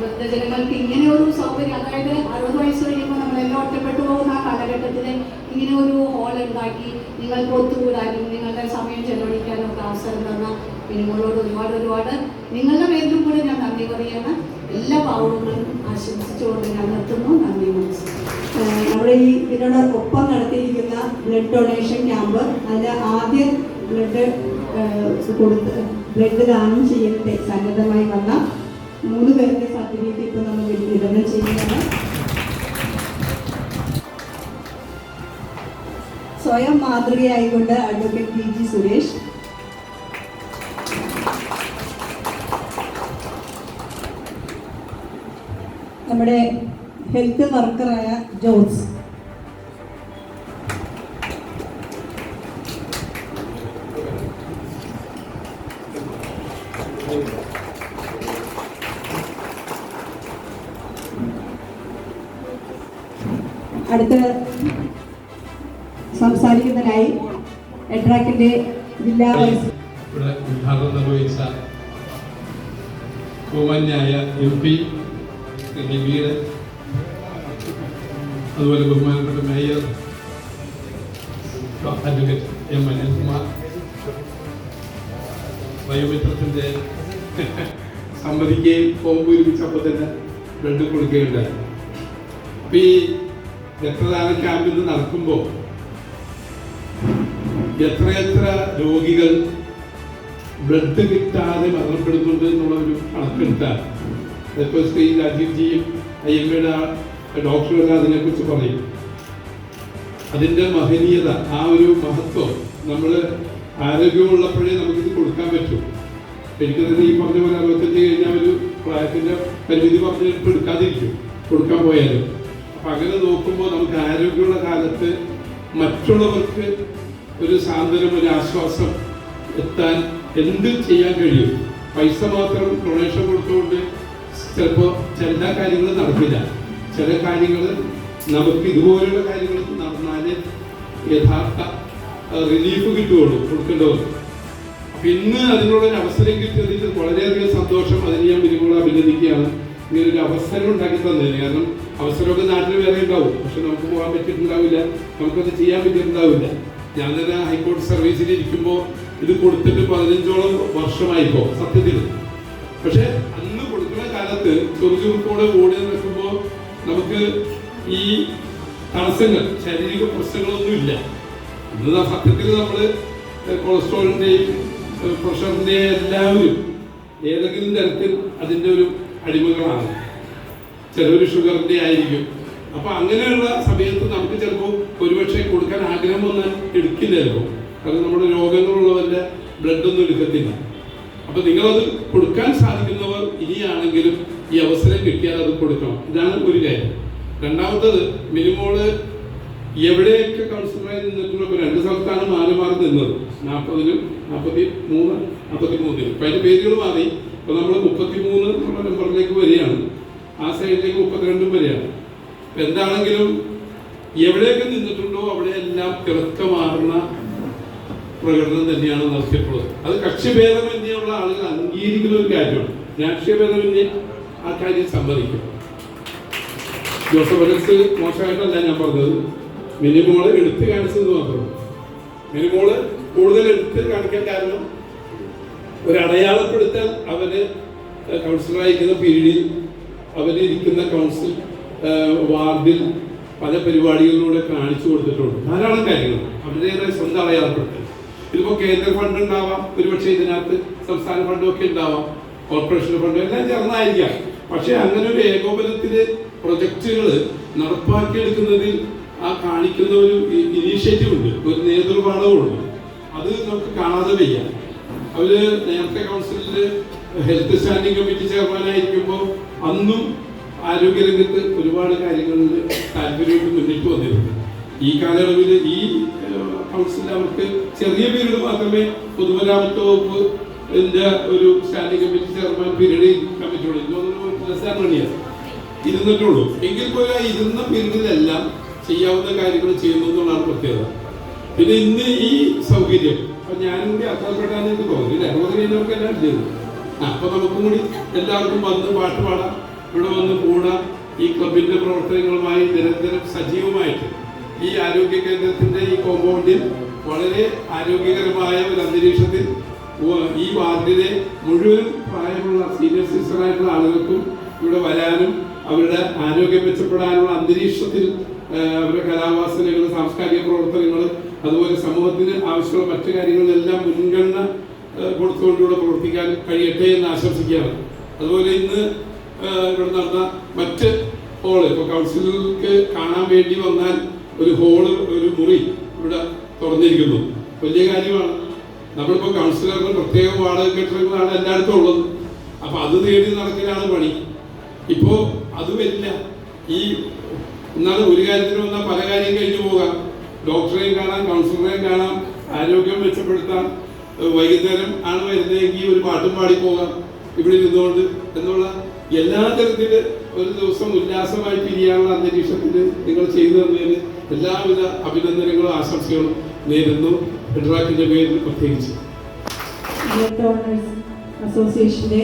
വൃദ്ധജനങ്ങൾക്ക് ഇങ്ങനെ ഒരു സൗകര്യം, അതായത് 60 വയസ്സ് കഴിയുമ്പോൾ നമ്മളെല്ലാം ഒറ്റപ്പെട്ടു പോകുന്ന ആ കാലഘട്ടത്തിൽ ഇങ്ങനെ ഒരു ഹോൾ ഉണ്ടാക്കി നിങ്ങൾക്ക് ഒത്തുകൂടാനും നിങ്ങളുടെ സമയം ചെലവഴിക്കാനും ഒക്കെ അവസരം തന്ന മിനിമോളോട് ഒരുപാട് നിങ്ങളുടെ പേരിലും കൂടെ ഞാൻ നന്ദി പറയുകയാണ്. എല്ലാ പാവങ്ങളും ആശംസിച്ചുകൊണ്ട് ഞാൻ നിർത്തുന്നു. നന്ദി, നമസ്കാരം. നമ്മുടെ ഈ ഇതിനോടൊപ്പം നടത്തിയിരിക്കുന്ന ബ്ലഡ് ഡൊണേഷൻ ക്യാമ്പ്, അതിൻ്റെ ആദ്യ ബ്ലഡ് ദാനം ചെയ്യുന്ന സന്നദ്ധമായി വന്ന 3 പേരുടെ സർട്ടിഫിക്കറ്റ് ഇപ്പോൾ നമ്മൾ വിതരണം ചെയ്യുകയാണ്. സ്വയം മാതൃകയായിക്കൊണ്ട് അഡ്വക്കേറ്റ് PG സുരേഷ്, നമ്മുടെ ഹെൽത്ത് വർക്കറായ ജോസ്, അടുത്ത സംസാരിക്കുന്നതിനായി എഡ്രാക്കിന്റെ ജില്ലാ ഇവിടെ ഉദ്ഘാടനം നിർവഹിച്ച ബഹുമാന്യായ MP നബീർ, അതുപോലെ ബഹുമാനപ്പെട്ട മേയർ അഡ്വക്കേറ്റ് M അനിൽകുമാർ, വയോമിത്രത്തിൻ്റെ സമ്മതിക്കുകയും ഫോം പൂരിപ്പിച്ചപ്പോൾ തന്നെ ബ്ലഡ് കൊടുക്കുകയുണ്ടായി. അപ്പം ഈ രക്തദാന ക്യാമ്പിൽ നിന്ന് നടക്കുമ്പോൾ എത്രയെത്ര രോഗികൾ ബ്ലഡ് കിട്ടാതെ മരണപ്പെടുന്നുണ്ട് എന്നുള്ളൊരു കണക്കെടുത്താൽ ഇപ്പോൾ ശ്രീ രാജീവ് ജിയും IMAയുടെ ഡോക്ടറുകൾ അതിനെക്കുറിച്ച് പറയും. അതിൻ്റെ മഹനീയത, ആ ഒരു മഹത്വം, നമ്മൾ ആരോഗ്യമുള്ളപ്പോഴേ നമുക്കിത് കൊടുക്കാൻ പറ്റൂ. എനിക്ക് തന്നെ ഈ പറഞ്ഞ പോലെ 65 കഴിഞ്ഞാൽ ഒരു പ്രായത്തിൻ്റെ പരിമിതി പറഞ്ഞിട്ട് എടുക്കാതിരിക്കും, കൊടുക്കാൻ പോയാലും. അപ്പം അങ്ങനെ നോക്കുമ്പോൾ നമുക്ക് ആരോഗ്യമുള്ള കാലത്ത് മറ്റുള്ളവർക്ക് ഒരു സാന്ത്വനം, ഒരു ആശ്വാസം എത്താൻ എന്ത് ചെയ്യാൻ കഴിയും? പൈസ മാത്രം ഡൊണേഷൻ കൊടുത്തുകൊണ്ട് ചിലപ്പോൾ ചില കാര്യങ്ങൾ നടക്കില്ല. ചില കാര്യങ്ങൾ നമുക്ക് ഇതുപോലുള്ള കാര്യങ്ങൾ നടന്നാലേ യഥാർത്ഥ റിലീഫ് കിട്ടുകയുള്ളൂ കൊടുക്കേണ്ടവർ. അപ്പം ഇന്ന് അതിനുള്ളൊരു അവസരം കിട്ടിയതിൽ വളരെയധികം സന്തോഷം. അതിന് ഞാൻ മിനിമോളെ അഭിനന്ദിക്കുകയാണ്. ഇങ്ങനൊരു അവസരം ഉണ്ടാക്കി തന്നതിന്. കാരണം അവസരമൊക്കെ നാട്ടിൽ വേറെ ഉണ്ടാവും, പക്ഷെ നമുക്ക് പോകാൻ പറ്റിയിട്ടുണ്ടാവില്ല, നമുക്കത് ചെയ്യാൻ പറ്റിയിട്ടുണ്ടാവില്ല. ഞാൻ തന്നെ ഹൈക്കോടതി സർവീസിൽ ഇരിക്കുമ്പോൾ ഇത് കൊടുത്തിട്ട് 15ഓളം വർഷമായിപ്പോ സത്യത്തിൽ. പക്ഷെ അന്ന് കൊടുക്കുന്ന കാലത്ത് ചുറുചുറുക്കോടെ ഓടി നടക്കുമ്പോൾ നമുക്ക് ഈ തടസ്സങ്ങൾ, ശാരീരിക പ്രശ്നങ്ങളൊന്നുമില്ല. ഇന്ന് സത്യത്തിൽ നമ്മൾ കൊളസ്ട്രോളിൻ്റെയും പ്രഷറിൻ്റെയും എല്ലാവരും ഏതെങ്കിലും തരത്തിൽ അതിൻ്റെ ഒരു അടിമകളാണ്. ചിലർ ഷുഗറിൻ്റെ ആയിരിക്കും. അപ്പം അങ്ങനെയുള്ള സമയത്ത് നമുക്ക് ചിലപ്പോൾ ഒരുപക്ഷെ കൊടുക്കാൻ ആഗ്രഹം വന്നാൽ എടുക്കില്ല ചിലപ്പോൾ. കാരണം നമ്മുടെ രോഗങ്ങളുള്ളവരുടെ ബ്ലഡൊന്നും എടുക്കത്തില്ല. അപ്പം നിങ്ങളത് കൊടുക്കാൻ സാധിക്കുന്നവർ ഇനിയാണെങ്കിലും ഈ അവസരം കിട്ടിയാൽ അത് കൊടുക്കണം. ഇതാണ് ഒരു കാര്യം. രണ്ടാമത്തത്, മിനിമോള് എവിടെയൊക്കെ കൗൺസിലറായി നിന്നിട്ടുള്ള 2 സ്ഥലത്താണ് മാറി നിന്നത്. 40-ലും 43-ലും. അപ്പം അതിൻ്റെ പേരുകൾ മാറി. അപ്പോൾ നമ്മൾ 33 എന്നുള്ള നമ്പറിലേക്ക് വരികയാണ്, ആ സൈഡിലേക്ക് 32 വരികയാണ്. അപ്പം എന്താണെങ്കിലും എവിടെയൊക്കെ നിന്നിട്ടുണ്ടോ അവിടെയെല്ലാം തിളക്കമാർന്ന പ്രകടനം തന്നെയാണ് നടത്തിയിട്ടുള്ളത്. അത് കക്ഷിഭേദമന്യുള്ള ആളുകൾ അംഗീകരിക്കുന്ന ഒരു കാര്യമാണ്. രാഷ്ട്രീയ ഭേദമന്യേ ആ കാര്യം സമ്മതിക്കും. ജോസഫ് അലക്സ് മോശമായിട്ടല്ല ഞാൻ പറഞ്ഞത്, മിനിമോള് എടുത്ത് കാണിച്ചത് മാത്രമേ. മിനിമോള് കൂടുതൽ എടുത്ത് കാണിക്കാൻ കാരണം ഒരു അടയാളപ്പെടുത്തൽ അവര് കൗൺസിലറായിരിക്കുന്ന പീരീഡിൽ അവരിയ്ക്കുന്ന കൗൺസിൽ വാർഡിൽ പല പരിപാടികളിലൂടെ കാണിച്ചു കൊടുത്തിട്ടുണ്ട്. ധാരാളം കാര്യങ്ങൾ അവരുടേതായ സ്വന്തം അടയാളപ്പെടുത്തൽ. ഇതിപ്പോൾ കേന്ദ്ര ഫണ്ട് ഉണ്ടാവാം, ഒരുപക്ഷെ ഇതിനകത്ത് സംസ്ഥാന ഫണ്ടും ഒക്കെ ഉണ്ടാവാം, കോർപ്പറേഷൻ ഫണ്ട് എല്ലാം ചേർന്നായിരിക്കാം. പക്ഷെ അങ്ങനെ ഒരു ഏകോപനത്തില് പ്രൊജക്റ്റുകൾ നടപ്പാക്കിയെടുക്കുന്നതിൽ ആ കാണിക്കുന്ന ഒരു ഇനീഷ്യേറ്റീവ് ഉണ്ട്, ഒരു നേതൃപാഠവുമുണ്ട്. അത് നമുക്ക് കാണാതെ വയ്യ. അവര് നേരത്തെ കൗൺസിലില് ഹെൽത്ത് സ്റ്റാൻഡിംഗ് കമ്മിറ്റി ചെയർമാനായിരിക്കുമ്പോൾ അന്നും ആരോഗ്യരംഗത്ത് ഒരുപാട് കാര്യങ്ങളിൽ താല്പര്യമായിട്ട് മുന്നിട്ട് വന്നിരുന്നു. ഈ കാലയളവിൽ ഈ കൗൺസിലിൽ അവർക്ക് ചെറിയ പീരീഡ് മാത്രമേ പൊതുമരാമത്ത് വകുപ്പ് ഒരു സ്റ്റാൻഡിംഗ് കമ്മിറ്റി ചെയർമാൻ പീരീഡ് കമ്മിറ്റിയോട് ഇരുന്നിട്ടുള്ളൂ. എങ്കിൽ പോലും ആ ഇരുന്ന പീരീഡിലെല്ലാം ചെയ്യാവുന്ന കാര്യങ്ങൾ ചെയ്യുന്നു എന്നുള്ളതാണ് പ്രത്യേകത. പിന്നെ ഇന്ന് ഈ സൗകര്യം അപ്പൊ ഞാനും കൂടി അർത്ഥപ്പെട്ടാന്ന് എനിക്ക് തോന്നുന്നില്ല. 60 കഴിഞ്ഞവർക്ക് എല്ലാം ചെയ്തു. അപ്പൊ നമുക്കും കൂടി എല്ലാവർക്കും വന്ന് പാട്ട് പാടാം, ഇവിടെ വന്ന് കൂടാം. ഈ ക്ലബിന്റെ പ്രവർത്തനങ്ങളുമായി നിരന്തരം സജീവമായിട്ട് ഈ ആരോഗ്യ കേന്ദ്രത്തിന്റെ ഈ കോമ്പൗണ്ടിൽ വളരെ ആരോഗ്യകരമായ ഒരു അന്തരീക്ഷത്തിൽ ഈ വാർഡിലെ മുഴുവൻ പ്രായമുള്ള സീനിയർ സിറ്റിസൺ ആയിട്ടുള്ള ആളുകൾക്കും ഇവിടെ വരാനും അവരുടെ ആരോഗ്യം മെച്ചപ്പെടാനുള്ള അന്തരീക്ഷത്തിൽ അവരുടെ കലാവാസനകൾ, സാംസ്കാരിക പ്രവർത്തനങ്ങൾ, അതുപോലെ സമൂഹത്തിന് ആവശ്യമുള്ള മറ്റു കാര്യങ്ങളിലെല്ലാം മുൻഗണന കൊടുത്തുകൊണ്ടിവിടെ പ്രവർത്തിക്കാൻ കഴിയട്ടെ എന്ന് ആശംസിക്കുകയാണ്. അതുപോലെ ഇന്ന് ഇവിടെ നടന്ന മറ്റ് ഹോള്, ഇപ്പോൾ കൗൺസിലിലേക്ക് കാണാൻ വേണ്ടി വന്നാൽ ഒരു ഹോള്, ഒരു മുറി ഇവിടെ തുറന്നിരിക്കുന്നു. വലിയ കാര്യമാണ്. നമ്മളിപ്പോൾ കൗൺസിലറിന് പ്രത്യേക വാടക കെട്ടിടങ്ങളാണ് എല്ലായിടത്തും ഉള്ളത്. അപ്പൊ അത് തേടി നടക്കലാണ് പണി. ഇപ്പോ അത് വരില്ല. ഈ എന്നാൽ ഒരു കാര്യത്തിന് വന്നാൽ പല കാര്യം കഴിഞ്ഞു പോകാം. ഡോക്ടറെയും കാണാം, കൗൺസിലറെയും കാണാം, ആരോഗ്യം മെച്ചപ്പെടുത്താം. വൈകുന്നേരം ആണ് വരുന്നതെങ്കിൽ ഒരു പാട്ടും പാടി പോകാം ഇവിടെ ഇരുന്നുകൊണ്ട് എന്നുള്ള എല്ലാ തരത്തില് ഒരു ദിവസം ഉല്ലാസമായി പിരിയാനുള്ള അന്തരീക്ഷത്തിൽ നിങ്ങൾ ചെയ്തു തന്നതിന് എല്ലാവിധ അഭിനന്ദനങ്ങളും ആശംസകളും നേരുന്നു. ഫെഡറാക്കിന്റെ പേരിൽ പ്രത്യേകിച്ച് അസോസിയേഷന്റെ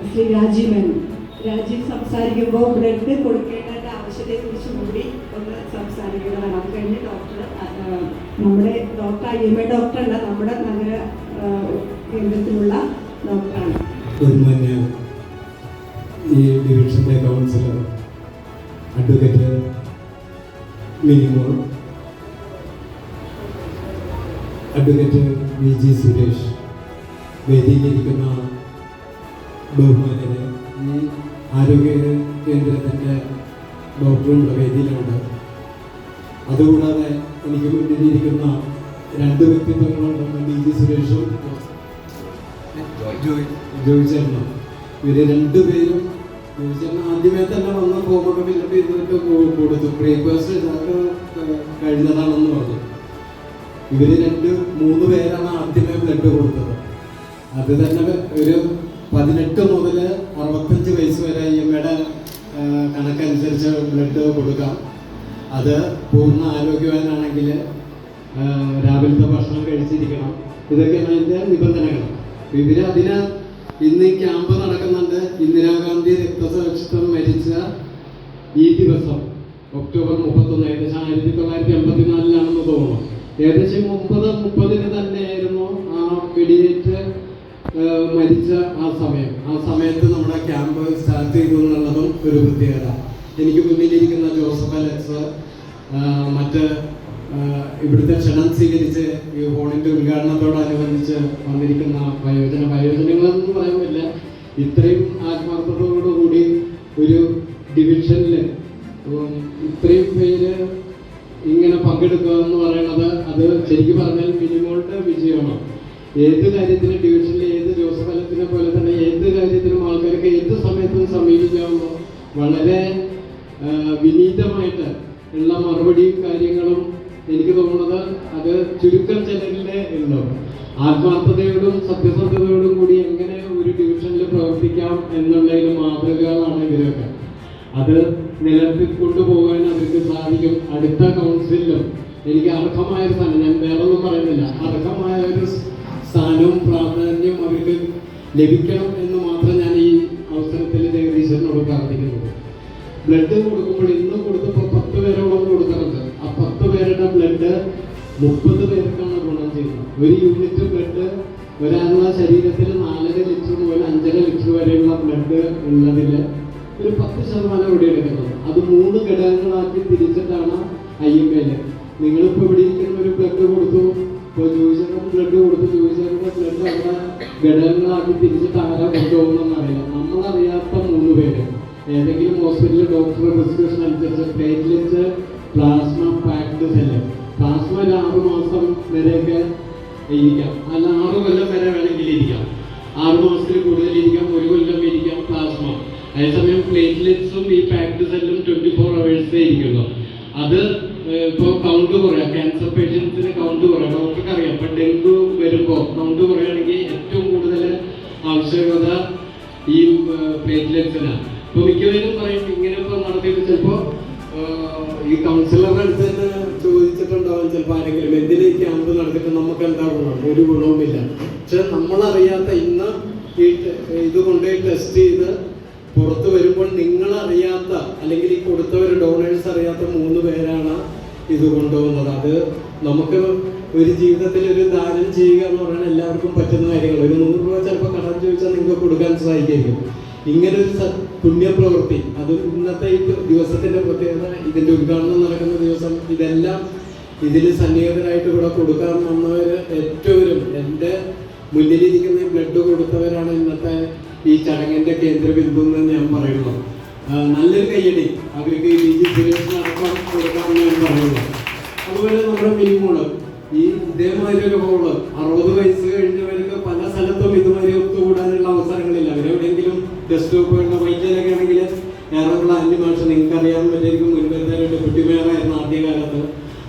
ശ്രീ രാജീവ് സംസാരിക്കുമ്പോൾ ബ്ലഡ് കൊടുക്കേണ്ടതിന്റെ ആവശ്യത്തെ കുറിച്ച് കൂടി ഒന്ന് സംസാരിക്കുന്നതാണ്. അത് കഴിഞ്ഞ് നമ്മുടെ ഡോക്ടർ IMA ഡോക്ടർ അല്ല, നമ്മുടെ നഗര കേന്ദ്രത്തിലുള്ള ഡോക്ടറാണ്. ഈ ഡിവിഷന്റെ councillor advocate Minimol, advocate VG Suresh, വേദിയിലിരിക്കുന്ന ബഹുമാനരെ, ഈ ആരോഗ്യ കേന്ദ്രത്തിൻ്റെ ഡോക്ടറുണ്ട്, വേദിയിലുണ്ട്. അതുകൂടാതെ എനിക്ക് മുന്നിലിരിക്കുന്ന 2 വ്യക്തിത്വങ്ങളുണ്ട്, VG സുരേഷും ജോയി ചേട്ടനും. ഇവര് 2 പേരും ആദ്യമേ തന്നെ വന്ന പോകുമ്പോൾ ഫില്ലപ്പ് ചെയ്തിട്ട് കൊടുത്തു. ബ്രേക്ക്ഫാസ്റ്റ് കഴിഞ്ഞതാണെന്ന് പറഞ്ഞു. ഇവര് 3 പേരാണ് ആദ്യമേ ബ്ലഡ് കൊടുത്തത്. അത് തന്നെ ഒരു 18 മുതൽ 65 വയസ്സ് വരെ IMAയുടെ കണക്കനുസരിച്ച് ബ്ലഡ് കൊടുക്കാം. അത് പൂർണ്ണ ആരോഗ്യവാനാണെങ്കിൽ രാവിലത്തെ ഭക്ഷണം കഴിച്ചിരിക്കണം. ഇതൊക്കെയാണ് അതിൻ്റെ നിബന്ധനകൾ. ഇവര് ഇന്ന് ഈ ക്യാമ്പ് നടക്കുന്നുണ്ട്. ഇന്ദിരാഗാന്ധി രക്തസാക്ഷിത്വം മരിച്ച ഈ ദിവസം ഒക്ടോബർ 31, ഏകദേശം 1984 തോന്നുന്നു. ഏകദേശം 30 തന്നെയായിരുന്നു ആ വെടിയേറ്റ് മരിച്ച ആ സമയത്ത് നമ്മുടെ ക്യാമ്പ് സ്റ്റാർട്ട് ചെയ്തു എന്നുള്ളതും ഒരു പ്രത്യേകത. എനിക്ക് മുന്നിലിരിക്കുന്ന ജോസഫ് അലക്സ്, മറ്റ് ഇവിടുത്തെ ക്ഷണം സ്വീകരിച്ച് ഈ ഹോളിന്റെ ഉദ്ഘാടനത്തോടനുബന്ധിച്ച് വന്നിരിക്കുന്ന വയോജനങ്ങളെന്ന് പറയാൻ പറ്റില്ല, ഇത്രയും ആത്മാർത്ഥതയോടുകൂടി ഒരു ഡിവിഷനിൽ ഇത്രയും പേര് ഇങ്ങനെ പങ്കെടുക്കുക എന്ന് പറയുന്നത് അത് ശരിക്കും പറഞ്ഞാൽ മിനിമോളുടെ വിജയമാണ്. ഏത് കാര്യത്തിനും ഡിവിഷനിലെ ഏത് ജോസഫ് അലക്സിനെ പോലെ തന്നെ ഏത് കാര്യത്തിനും ആൾക്കാർക്ക് ഏത് സമയത്തും സമീപിക്കാവുമ്പോൾ വളരെ വിനീതമായിട്ട് ഉള്ള മറുപടിയും കാര്യങ്ങളും എനിക്ക് തോന്നുന്നത് അത് ചുരുക്കം ചിലരിലെ ഉള്ളൂ. ആത്മാർത്ഥതയോടും സത്യസന്ധതയോടും ചെയ്യാം എന്നുള്ളതിന് മാതൃകകളാണ് ഇവരൊക്കെ. അത് നിലനിർത്തിക്കൊണ്ടുപോകാൻ അവർക്ക് സാധിക്കും. അടുത്ത കൗൺസിലിലും എനിക്ക് അർഹമായ ഒരു സ്ഥാനം, ഞാൻ വേറൊന്നും പറയുന്നില്ല, അർഹമായ ഒരു സ്ഥാനവും പ്രാധാന്യവും അവർക്ക് ലഭിക്കണം എന്ന് മാത്രം ഞാൻ ഈ അവസരത്തിൽ ജഗദീശ്വരനോട് പ്രാർത്ഥിക്കുന്നുണ്ട്. ബ്ലഡ് കൊടുക്കുമ്പോൾ ഇന്ന് കൊടുത്തപ്പോൾ 10 പേരോളം കൊടുക്കാറുണ്ട്. ആ 10 പേരുടെ ബ്ലഡ് 30 പേർക്കാണ് ഗുണം ചെയ്യുന്നത്. ഒരു യൂണിറ്റ് ബ്ലഡ് ഒരാളുടെ ശരീരത്തിൽ 4.5 ലിറ്റർ മുതൽ 5.5 ലിറ്റർ വരെയുള്ള ബ്ലഡ് ഉള്ളതിൽ ഒരു 10% ഇവിടെ എടുക്കുന്നത്. അത് 3 ഘടകങ്ങളാക്കി തിരിച്ചിട്ടാണ് IML. നിങ്ങളിപ്പോൾ ഇവിടെ ഇരിക്കുന്ന ഒരു ബ്ലഡ് കൊടുത്തു, ഇപ്പോൾ ജോയിച്ചേട്ടൻ ബ്ലഡ് കൊടുത്തു, ജോയിച്ചേട്ടൻ്റെ ബ്ലഡ് അവിടെ ഘടകങ്ങളാക്കി തിരിച്ചിട്ട് ആരാ കൊണ്ടുപോകുന്നതെന്ന് അറിയില്ല. നമ്മളറിയാത്ത 3 പേര് ഏതെങ്കിലും ഹോസ്പിറ്റലിൽ ഡോക്ടറുടെ പ്രിസ്ക്രിപ്ഷൻ അനുസരിച്ച് platelet, plasma, packed cell. Plasma 6 മാസം വരെയൊക്കെ ഇരിക്കാം, അല്ല 6 കൊല്ലം വരെ വേണമെങ്കിൽ ഇരിക്കാം. 6 മാസത്തിൽ കൂടുതൽ ഇരിക്കാം, 1 കൊല്ലം ഇരിക്കാം പ്ലാസ്മ. അതേസമയം പ്ലേറ്റ്ലെറ്റ്സും ഈ പാക്ഡ് സെല്ലും 24 hours ഇരിക്കുന്നു. അത് ഇപ്പോൾ കൗണ്ട് കുറയാം, ക്യാൻസർ പേഷ്യൻസിന് കൗണ്ട് കുറയാം, ഡോക്ടർക്ക് അറിയാം. ഇപ്പം ഡെങ്കു വരുമ്പോൾ കൗണ്ട് കുറയുകയാണെങ്കിൽ ഏറ്റവും കൂടുതൽ ആവശ്യകത ഈ പ്ലേറ്റ്ലെറ്റ്സിനാണ്. ഇപ്പോൾ മിക്കവരും പറയും ഇങ്ങനെ ഇപ്പോൾ നടത്തിയിട്ട് ചിലപ്പോൾ ഈ കൗൺസിലറുടെ അടുത്ത് തന്നെ ചോദിച്ചിട്ടുണ്ടാവും ചിലപ്പോൾ ആരെങ്കിലും, എന്തിനാ ഈ ക്യാമ്പ് നടത്തിയിട്ട് നമുക്ക് എന്താ ഗുണം? ഒരു ഗുണവുമില്ല. പക്ഷെ നമ്മളറിയാത്ത ഇന്ന് ഈ ഇത് കൊണ്ടുപോയി ടെസ്റ്റ് ചെയ്ത് പുറത്ത് വരുമ്പോൾ നിങ്ങളറിയാത്ത, അല്ലെങ്കിൽ ഈ കൊടുത്തവർ ഡോണേഴ്സ് അറിയാത്ത 3 പേരാണ് ഇത് കൊണ്ടുപോകുന്നത്. അത് നമുക്ക് ഒരു ജീവിതത്തിൽ ഒരു ദാനം ചെയ്യുക എന്ന് പറഞ്ഞാൽ എല്ലാവർക്കും പറ്റുന്ന കാര്യങ്ങൾ. ഒരു 100 രൂപ ചിലപ്പോൾ കടം ചോദിച്ചാൽ നിങ്ങൾക്ക് കൊടുക്കാൻ സാധിക്കും. ഇങ്ങനൊരു പുണ്യപ്രവൃത്തി, അത് ഇന്നത്തെ ഈ ദിവസത്തിൻ്റെ പ്രത്യേകത, ഇതിൻ്റെ ഉദ്ഘാടനം നടക്കുന്ന ദിവസം, ഇതെല്ലാം ഇതിൽ സന്നിഹിതരായിട്ട് ഇവിടെ കൊടുക്കാൻ വന്നവർ ഏറ്റവും എൻ്റെ മുന്നിലിരിക്കുന്ന ബ്ലഡ് കൊടുത്തവരാണ് ഇന്നത്തെ ഈ ചടങ്ങിൻ്റെ കേന്ദ്രബിന്ദു എന്ന് ഞാൻ പറയുന്നു. നല്ലൊരു കയ്യടി അവർക്ക് ഈ DG സുരേഷ് അടക്കം കൊടുക്കാമെന്ന് ഞാൻ പറയുന്നു. അതുപോലെ നമ്മുടെ മിനിമോള് ഈ ഇതേമാതിരി ഒരു ഹോള് 60 വയസ്സ് കഴിഞ്ഞവർക്ക് പല സ്ഥലത്തും ഇതുമാതിരി ഒത്തുകൂടാനുള്ള അവസരങ്ങളില്ല. അവരെവിടെയെങ്കിലും ഡെസ്ക്ടോപ്പുകളുടെ വൈദ്യരൊക്കെ ആണെങ്കിൽ ഏറെയുള്ള അന്യഭാഷ നിങ്ങൾക്കറിയാൻ പറ്റിയിരിക്കും. മുൻപത്തെ ഡെപ്യൂട്ടി മേയറായിരുന്നു ആദ്യകാലത്ത്.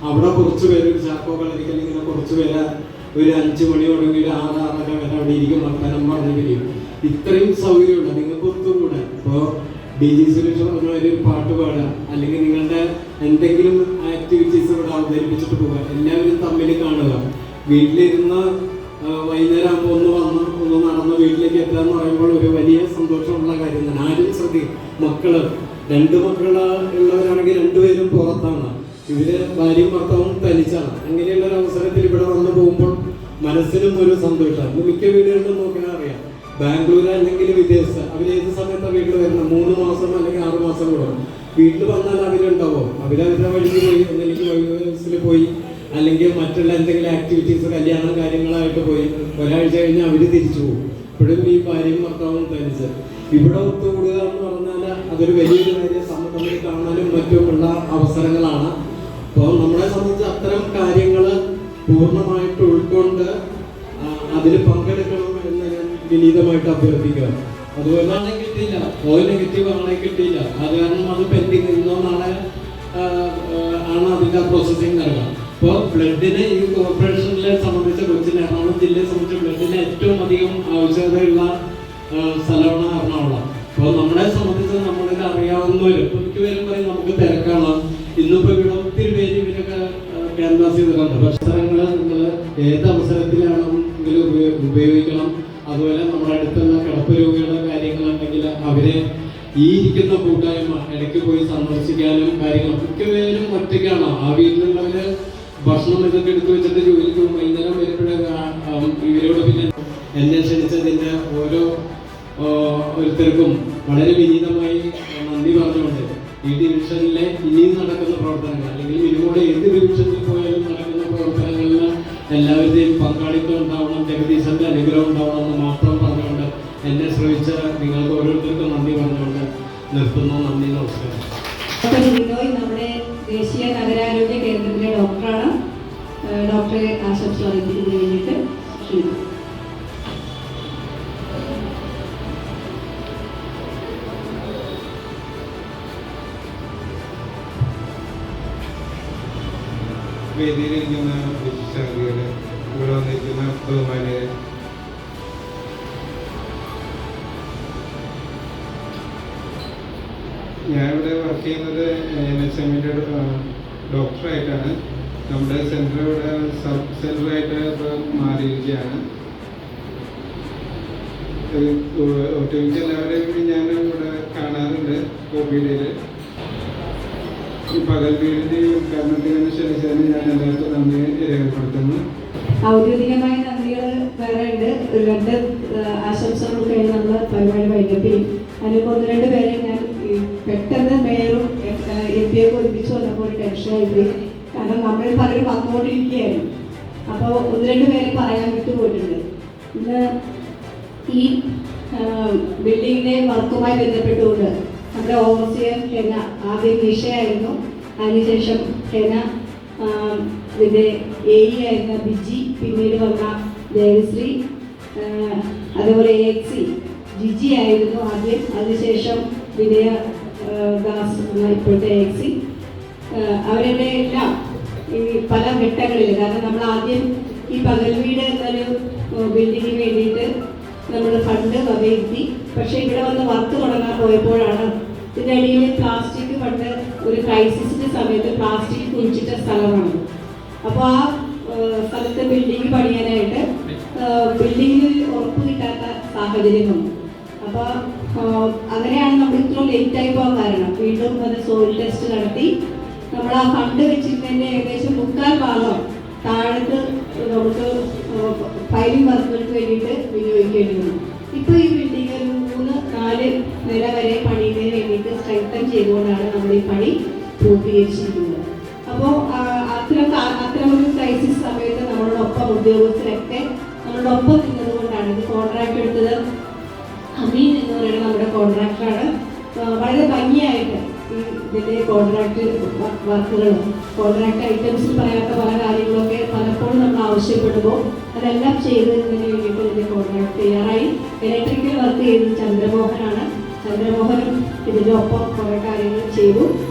അവിടെ കുറച്ച് പേര് ഒരു ചാക്കോ കളരിക്കൽ ഇങ്ങനെ കുറച്ച് പേര് ഒരു 5 മണി തുടങ്ങി 6-6:30 വരെ അവിടെ ഇരിക്കും, വർത്തമാനം പറഞ്ഞു വരും. ഇത്രയും സൗകര്യമുണ്ട് നിങ്ങൾക്ക് ഒത്തുകൂടാൻ. ഇപ്പോൾ DG സുരേഷ് പറഞ്ഞ ഒരു പാട്ട് പാടുക, അല്ലെങ്കിൽ നിങ്ങളുടെ എന്തെങ്കിലും ആക്ടിവിറ്റീസ് ഇവിടെ അവതരിപ്പിച്ചിട്ട് പോവുക, എല്ലാവരും തമ്മിൽ കാണുക. വീട്ടിലിരുന്ന് വൈകുന്നേരം ആകുമ്പോൾ ഒന്ന് നടന്ന് വീട്ടിലേക്ക് എത്തുക എന്ന് പറയുമ്പോൾ ഒരു വലിയ സന്തോഷമുള്ള കാര്യം തന്നെ. ആരും ശ്രദ്ധിക്കും. 2 മക്കൾ ഉള്ളവരാണെങ്കിൽ 2 പേരും പുറത്താണ്, ഇവര് ഭാര്യയും ഭർത്താവും തനിച്ചാണ്. അങ്ങനെയുള്ള ഒരു അവസരത്തിൽ ഇവിടെ വന്ന് പോകുമ്പോൾ മനസ്സിനും ഒരു സന്തോഷമാണ്. മിക്ക വീടുകളിലും നോക്കാൻ അറിയാം, ബാംഗ്ലൂർ അല്ലെങ്കിൽ വിദേശത്ത് അവരേത് സമയത്താണ് വീട്ടിൽ വരുന്നത്? 3 മാസം അല്ലെങ്കിൽ 6 മാസം കൂടെ വീട്ടിൽ വന്നാൽ അവരുണ്ടാവും. അവരവരുടെ വഴിക്ക് പോയി, ഒന്നെനിക്ക് വൈദ്യുതി പോയി, അല്ലെങ്കിൽ മറ്റുള്ള എന്തെങ്കിലും ആക്ടിവിറ്റീസ്, കല്യാണം കാര്യങ്ങളായിട്ട് പോയി. ഒരാഴ്ച കഴിഞ്ഞ് അവർ തിരിച്ചു പോകും. ഇപ്പോഴും ഈ ഭാര്യയും ഭർത്താവും തനിച്ച് ഇവിടെ ഒത്തുകൂടുക എന്ന് പറഞ്ഞാൽ അതൊരു വലിയൊരു കാര്യം. തമ്മിൽ കാണാനും മറ്റുമുള്ള അവസരങ്ങളാണ്. അപ്പോൾ നമ്മളെ സംബന്ധിച്ച് അത്തരം കാര്യങ്ങൾ പൂർണ്ണമായിട്ട് ഉൾക്കൊണ്ട് അതിൽ പങ്കെടുക്കണം എന്ന് ഞാൻ വിനീതമായിട്ട് അഭ്യർത്ഥിക്കുക. അതുപോലെ ആളെ കിട്ടിയില്ല, നെഗറ്റീവ് ആളെ കിട്ടിയില്ല, അത് കാരണം അത് പെൻഡിങ്, ഇന്നോ നാളെ ആണ് അതിൻ്റെ പ്രോസസ്സിങ് നടക്കുക. അപ്പോൾ ബ്ലഡിന് ഈ കോർപ്പറേഷനിലെ സംബന്ധിച്ച കൊച്ചിന്, എറണാകുളം ജില്ലയെ സംബന്ധിച്ച് ബ്ലഡിന് ഏറ്റവും അധികം ആവശ്യകതയുള്ള സ്ഥലമാണ് എറണാകുളം. അപ്പോൾ നമ്മളെ സംബന്ധിച്ച് നമ്മളിൽ അറിയാവുന്നവർ മിക്കവരും പറയും നമുക്ക് തിരക്കാണ്. ഇന്നിപ്പോൾ ഇവിടെ ഒത്തിരി പേര് ഇവരൊക്കെ ക്യാൻവാസ് ചെയ്തിട്ടുണ്ട്. അവസരങ്ങൾ നിങ്ങൾ ഏത് അവസരത്തിലാണെങ്കിലും ഉപയോഗിക്കണം. അതുപോലെ നമ്മുടെ അടുത്തുള്ള കിടപ്പ് രോഗികളുടെ കാര്യങ്ങളുണ്ടെങ്കിൽ അവരെ ഈ ഇരിക്കുന്ന കൂട്ടായ്മ ഇടയ്ക്ക് പോയി സന്ദർശിക്കാനും കാര്യങ്ങൾ. മിക്കവരും ഒറ്റയ്ക്കാണ്. ആ വീട്ടിലുള്ളവര് ഭക്ഷണം ഇതൊക്കെ എടുത്തു വെച്ചിട്ട് ജോലിക്ക് വൈകുന്നേരം വരുമ്പോഴേ ഇവരോട് പിന്നെ എന്നെ ക്ഷണിച്ചതിൻ്റെ ഓരോരുത്തർക്കും വളരെ വിനീതമായി നന്ദി പറഞ്ഞുകൊണ്ട് ഈ ഡിവിഷനിലെ ഇനിയും നടക്കുന്ന പ്രവർത്തനങ്ങൾ, അല്ലെങ്കിൽ മിനിമോടെ ഏത് ഡിവിഷനിൽ പോയാലും നടക്കുന്ന പ്രവർത്തനങ്ങളിൽ എല്ലാവരുടെയും പങ്കാളിത്തം ഉണ്ടാവണം, ജഗദീശന്റെ അനുഗ്രഹം ഉണ്ടാവണം എന്ന് മാത്രം പറഞ്ഞുകൊണ്ട് എന്നെ ശ്രമിച്ച നിങ്ങൾക്ക് ഓരോരുത്തർക്കും നന്ദി പറഞ്ഞുകൊണ്ട് നിർത്തുന്നു. നന്ദി, നമസ്കാരം. നമ്മുടെ ദേശീയ നഗരാരോഗ്യ കേന്ദ്രത്തിലെ ഡോക്ടറാണ്. ഡോക്ടറെ ആശംസ അറിയിക്കുന്നതിന് വേണ്ടിയിട്ട് ക്ഷണിക്കുന്നു. വേദിയിലിരിക്കുന്ന വിശിഷ്ടാതിഥികളെ, ഇവിടെ വന്നിരിക്കുന്ന ബഹുമാന്യരെ, ഞാനിവിടെ വർക്ക് ചെയ്യുന്നത് NHMന്റെ ഡോക്ടറായിട്ടാണ്. നമ്മുടെ സെൻറ്റർ ഇവിടെ സബ് സെൻറ്ററായിട്ട് ഇപ്പോൾ മാറിയിരിക്കുകയാണ്. ഒട്ടുമിക്ക എല്ലാവരെയും ഞാൻ ഇവിടെ കാണാറുണ്ട് കോവിഡിൽ. ഈ പകൽ വീടിൻ്റെ ഉദ്ഘാടനത്തിന് ക്ഷണിച്ചതിന് ഞാൻ എല്ലാവർക്കും നന്ദി രേഖപ്പെടുത്തുന്നു. ഔദ്യോഗികമായ നന്ദികൾ വേറെ ഉണ്ട്. ഒരു 2 ആശംസകൾ കഴിഞ്ഞ് നമ്മൾ പരിപാടി വൈകിട്ട് അതിൽ 1-2 പേരെ ഞാൻ പെട്ടെന്ന് മേയറും MP ഒക്കെ ഒരുമിച്ച് വന്നപ്പോൾ ഒരു ടെൻഷനായി. കാരണം നമ്മൾ പലരും വന്നുകൊണ്ടിരിക്കുകയായിരുന്നു. അപ്പോൾ 1-2 പേരെ പറയാൻ വിട്ടുപോയിട്ടുണ്ട്. ഇന്ന് ഈ ബിൽഡിങ്ങിൻ്റെ വർക്കുമായി ബന്ധപ്പെട്ടുകൊണ്ട് നമ്മുടെ ഓവർസിയർ ഹെന, ആദ്യം നിഷയായിരുന്നു, അതിനുശേഷം ഹെന, ഇതിൻ്റെ AE ആയിരുന്ന ബിജി, പിന്നീട് വന്ന ദേവശ്രീ, അതേപോലെ AXC ജിജി ആയിരുന്നു ആദ്യം, അതിനുശേഷം വിനയ ദാസ് എന്ന ഇപ്പോഴത്തെ AXC. അവരുടെ എല്ലാം ഈ പല ഘട്ടങ്ങളിൽ, കാരണം നമ്മൾ ആദ്യം ഈ പകൽ വീട് എന്നൊരു ബിൽഡിങ്ങിന് വേണ്ടിയിട്ട് നമ്മൾ ഫണ്ട് വകയിരുത്തി. പക്ഷേ ഇവിടെ വന്ന് വർക്ക് തുടങ്ങാൻ പോയപ്പോഴാണ് ഇതിൻ്റെ അടിയിൽ പ്ലാസ്റ്റിക് ഫണ്ട്, ഒരു ക്രൈസിസിൻ്റെ സമയത്ത് പ്ലാസ്റ്റിക് കുഴിച്ചിട്ട സ്ഥലമാണ്. അപ്പോൾ ആ സ്ഥലത്ത് ബിൽഡിംഗ് പണിയാനായിട്ട് ബിൽഡിങ്ങിന് ഉറപ്പ് കിട്ടാത്ത സാഹചര്യം വന്നു. അപ്പോൾ അങ്ങനെയാണ് നമ്മൾ ഇത്ര ലേറ്റായി പോകാൻ കാരണം. വീണ്ടും അത് സോയിൽ ടെസ്റ്റ് നടത്തി നമ്മൾ ആ ഫണ്ട് വെച്ചിരുന്നതിൻ്റെ ഏകദേശം 3/4 ഭാഗം താഴത്ത് നമുക്ക് ഫയലിംഗ് വർക്കുകൾക്ക് വേണ്ടിയിട്ട് വിനിയോഗിക്കേണ്ടി വന്നു. ഇപ്പോൾ ഈ ബിൽഡിംഗ് ഒരു 3-4 നില വരെ പണിയുന്നതിന് വേണ്ടിയിട്ട് സ്ട്രെങ്തൻ ചെയ്തുകൊണ്ടാണ് നമ്മൾ ഈ പണി പൂർത്തീകരിച്ചിരിക്കുന്നത്. അപ്പോൾ അത്തരമൊരു ക്രൈസിസ് സമയത്ത് നമ്മളോടൊപ്പം ഉദ്യോഗസ്ഥരൊക്കെ നമ്മളോടൊപ്പം നിന്നതുകൊണ്ടാണ്. ഇത് കോൺട്രാക്ട് എടുത്തത് അമീൻ എന്ന് പറയുന്ന നമ്മുടെ കോൺട്രാക്ടറാണ്. വളരെ ഭംഗിയായിട്ട് ഈ ഇതിൻ്റെ കോൺട്രാക്ട് വർക്കുകളും കോൺട്രാക്ട് ഐറ്റംസിൽ പറയാത്ത പല കാര്യങ്ങളൊക്കെ പലപ്പോഴും നമ്മൾ ആവശ്യപ്പെടുമ്പോൾ അതെല്ലാം ചെയ്തതിന് വേണ്ടിയിട്ട് ഇതിൻ്റെ കോൺട്രാക്ട് തയ്യാറായി. ഇലക്ട്രിക്കൽ വർക്ക് ചെയ്തത് ചന്ദ്രമോഹനാണ്. ചന്ദ്രമോഹനും ഇതിൻ്റെ ഒപ്പം കുറേ കാര്യങ്ങൾ ചെയ്തു.